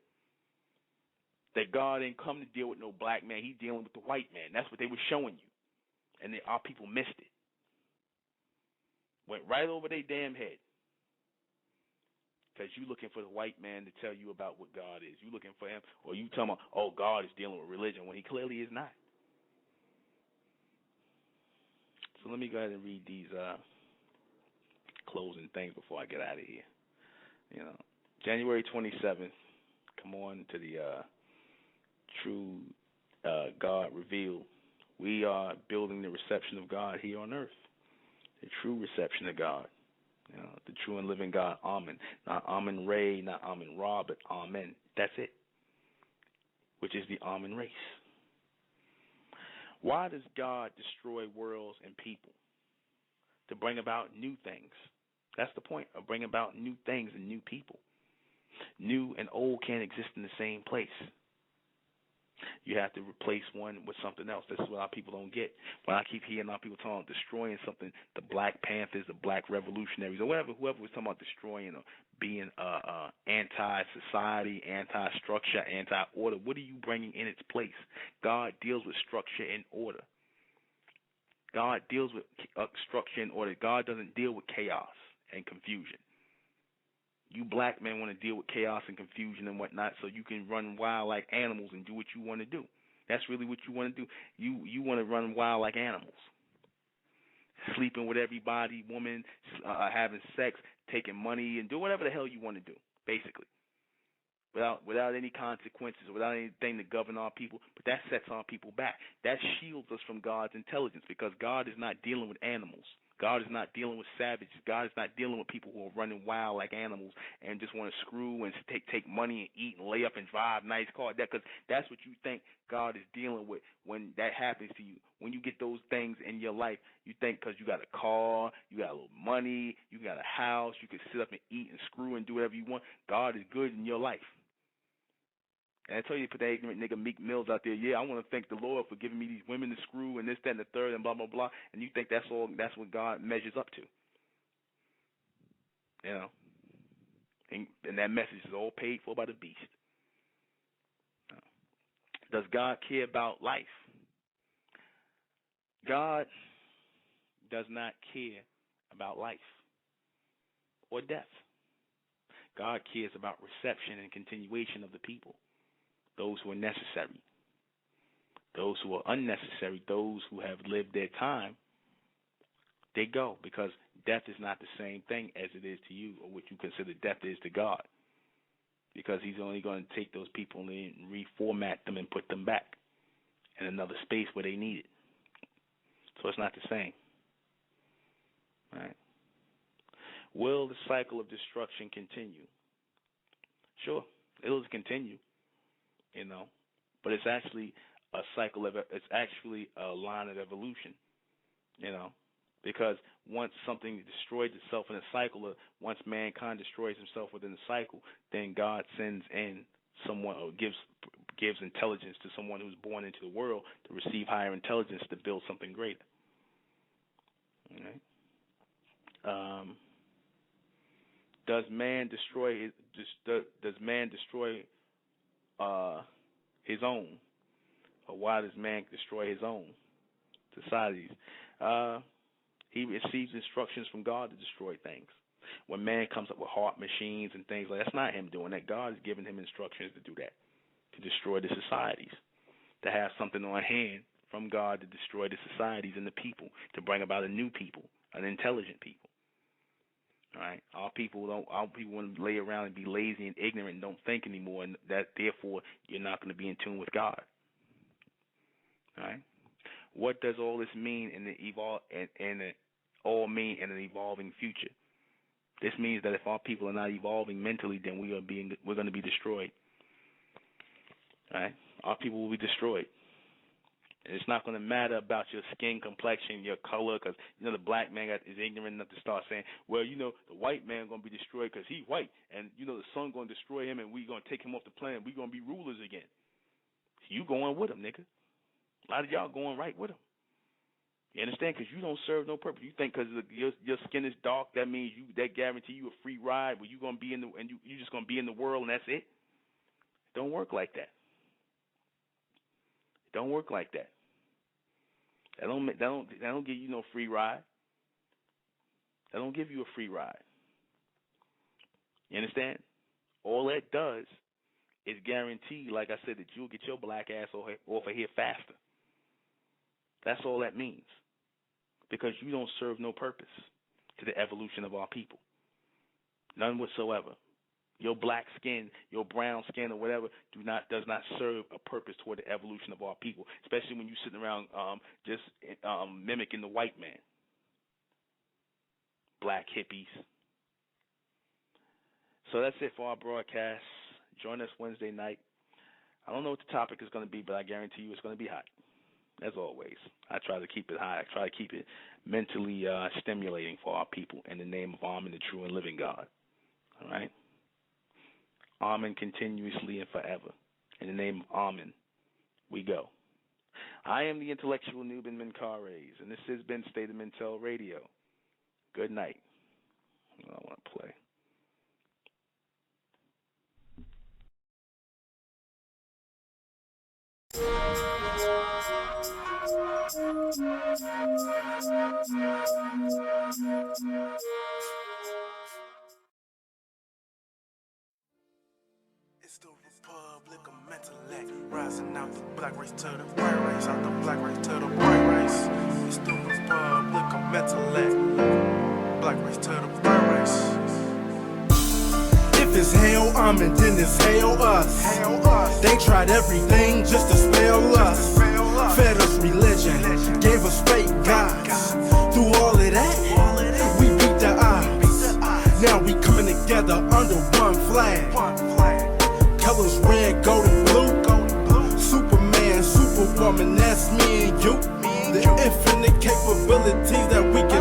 That God ain't come to deal with no black man. He's dealing with the white man. That's what they were showing you. And our people missed it. Went right over their damn head. Because you looking for the white man to tell you about what God is. You looking for him, or you talking about, oh, God is dealing with religion, when he clearly is not. So let me go ahead and read these closing things before I get out of here. You know, January 27th, come on to the true God revealed. We are building the reception of God here on earth. The true reception of God. You know, the true and living God, Amen. Not Amen Ray, not Amen Ra, but Amen. That's it. Which is the Amen race. Why does God destroy worlds and people? To bring about new things. That's the point of bringing about new things and new people. New and old can't exist in the same place. You have to replace one with something else. This is what our people don't get. When I keep hearing our people talking about destroying something, the Black Panthers, the Black Revolutionaries, or whoever was talking about destroying or being anti-society, anti-structure, anti-order, what are you bringing in its place? God deals with structure and order. God deals with structure and order. God doesn't deal with chaos and confusion. You black men want to deal with chaos and confusion and whatnot so you can run wild like animals and do what you want to do. That's really what you want to do. You want to run wild like animals. Sleeping with everybody, woman, having sex, taking money, and do whatever the hell you want to do, basically. Without any consequences, without anything to govern our people. But that sets our people back. That shields us from God's intelligence because God is not dealing with animals. God is not dealing with savages. God is not dealing with people who are running wild like animals and just want to screw and take money and eat and lay up and drive nice cars. Because that's what you think God is dealing with when that happens to you. When you get those things in your life, you think because you got a car, you got a little money, you got a house, you can sit up and eat and screw and do whatever you want. God is good in your life. And I tell you, put that ignorant nigga Meek Mills out there, yeah, I want to thank the Lord for giving me these women to screw and this, that, and the third and blah, blah, blah. And you think that's what God measures up to. You know? And that message is all paid for by the beast. Does God care about life? God does not care about life or death. God cares about reception and continuation of the people. Those who are necessary, those who are unnecessary, those who have lived their time, they go because death is not the same thing as it is to you or what you consider death is to God because he's only going to take those people and reformat them and put them back in another space where they need it. So it's not the same. All right. Will the cycle of destruction continue? Sure, it'll continue. You know, but it's actually a cycle of it's actually a line of evolution. You know, because once something destroys itself in a cycle, or once mankind destroys himself within the cycle, then God sends in someone or gives intelligence to someone who's born into the world to receive higher intelligence to build something greater. All right. Does man destroy his own, or why does man destroy his own societies? He receives instructions from God to destroy things. When man comes up with heart machines and things like that, that's not him doing that. God is giving him instructions to do that, to destroy the societies, to have something on hand from God to destroy the societies and the people, to bring about a new people, an intelligent people. All right, our people want to lay around and be lazy and ignorant and don't think anymore, and that therefore you're not going to be in tune with God. All right, what does all this mean in an evolving future? This means that if our people are not evolving mentally, then we're going to be destroyed. All right, our people will be destroyed. And it's not going to matter about your skin complexion, your color, because, the black man is ignorant enough to start saying, well, the white man going to be destroyed because he's white. And, the sun going to destroy him and we going to take him off the planet. We going to be rulers again. You going with him, nigga. A lot of y'all going right with him. You understand? Because you don't serve no purpose. You think because your skin is dark, that means that guarantee you a free ride where you going to be you just going to be in the world and that's it? It don't work like that. It don't work like that. That don't give you no free ride. That don't give you a free ride. You understand? All that does is guarantee, like I said, that you'll get your black ass off of here faster. That's all that means. Because you don't serve no purpose to the evolution of our people. None whatsoever. Your black skin, your brown skin, or whatever, does not serve a purpose toward the evolution of our people, especially when you're sitting around just mimicking the white man. Black hippies. So that's it for our broadcast. Join us Wednesday night. I don't know what the topic is going to be, but I guarantee you it's going to be hot, as always. I try to keep it high. I try to keep it mentally stimulating for our people in the name of Amen, the true and living God. All right? Amen continuously and forever. In the name of Amen, we go. I am the intellectual Nuben ᴅᴏRʟᴅs, and this has been State of Mental Radio. Good night. I want to play. It's the Republic of Mentellect, rising out the black race to the white race, out the black race to the white race. It's the Republic of Mentellect, black race to the white race. If it's hell, then it's hell us. They tried everything just to spell us. Fed us religion, gave us fake gods. Through all of that, we beat the odds. Now we coming together under one flag. Colors red, gold, and blue. Superman, Superwoman, that's me and you. The infinite capabilities that we can